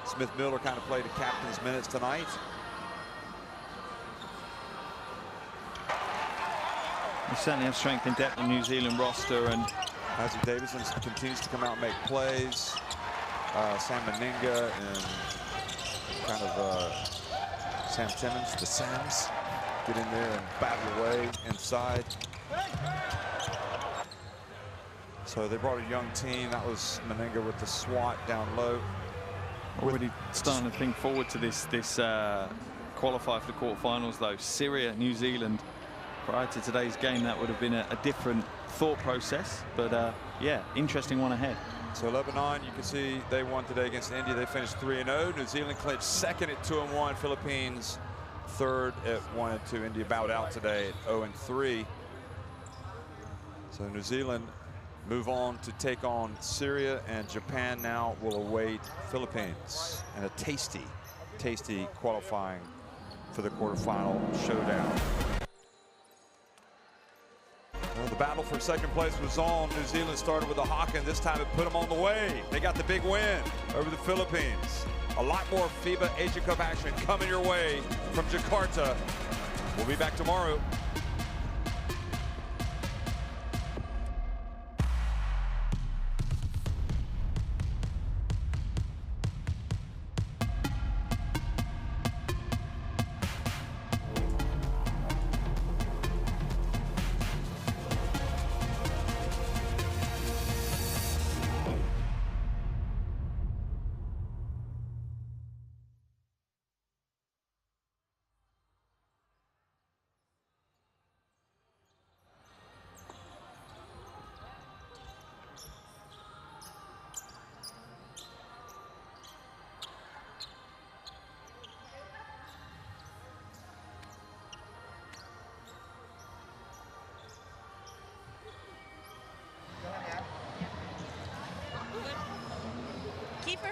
Smith Miller kind of played the captain's minutes tonight. They certainly have strength and depth in the New Zealand roster, and Isaac Davidson continues to come out and make plays. Sam Meninga and kind of Sam Timmons, the Sams, get in there and battle away inside. So they brought a young team. That was Meninga with the swat down low. Already starting to think forward to this qualify for the quarterfinals, though. Syria, New Zealand. Prior to today's game, that would have been a different thought process, but yeah, interesting one ahead. So Lebanon, you can see they won today against India. They finished 3-0. New Zealand clinched second at 2-1. Philippines third at 1-2. India bowed out today at 0-3. So New Zealand move on to take on Syria, and Japan now will await Philippines, and a tasty qualifying for the quarterfinal showdown. Well, the battle for second place was on. New Zealand started with a Haka, and this time it put them on the way. They got the big win over the Philippines. A lot more FIBA Asia Cup action coming your way from Jakarta. We'll be back tomorrow.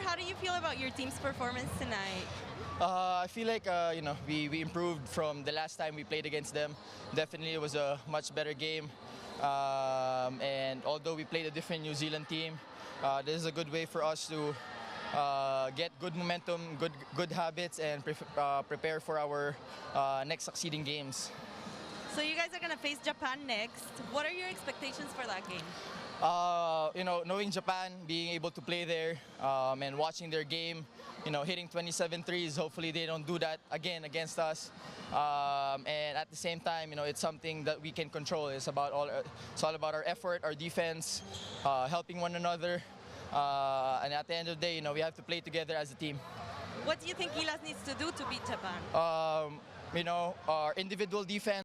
How do you feel about your team's performance tonight? I feel like you know, we improved from the last time we played against them. Definitely it was a much better game. And although we played a different New Zealand team, this is a good way for us to get good momentum, good habits, and prepare for our next succeeding games. So you guys are going to face Japan next. What are your expectations for that game? You know, knowing Japan, being able to play there, and watching their game, you know, hitting 27 threes, hopefully they don't do that again against us. And at the same time, you know, it's something that we can control. It's all about our effort, our defense, helping one another. And at the end of the day, you know, we have to play together as a team. What do you think Gilas needs to do to beat Japan? You know, our individual defense.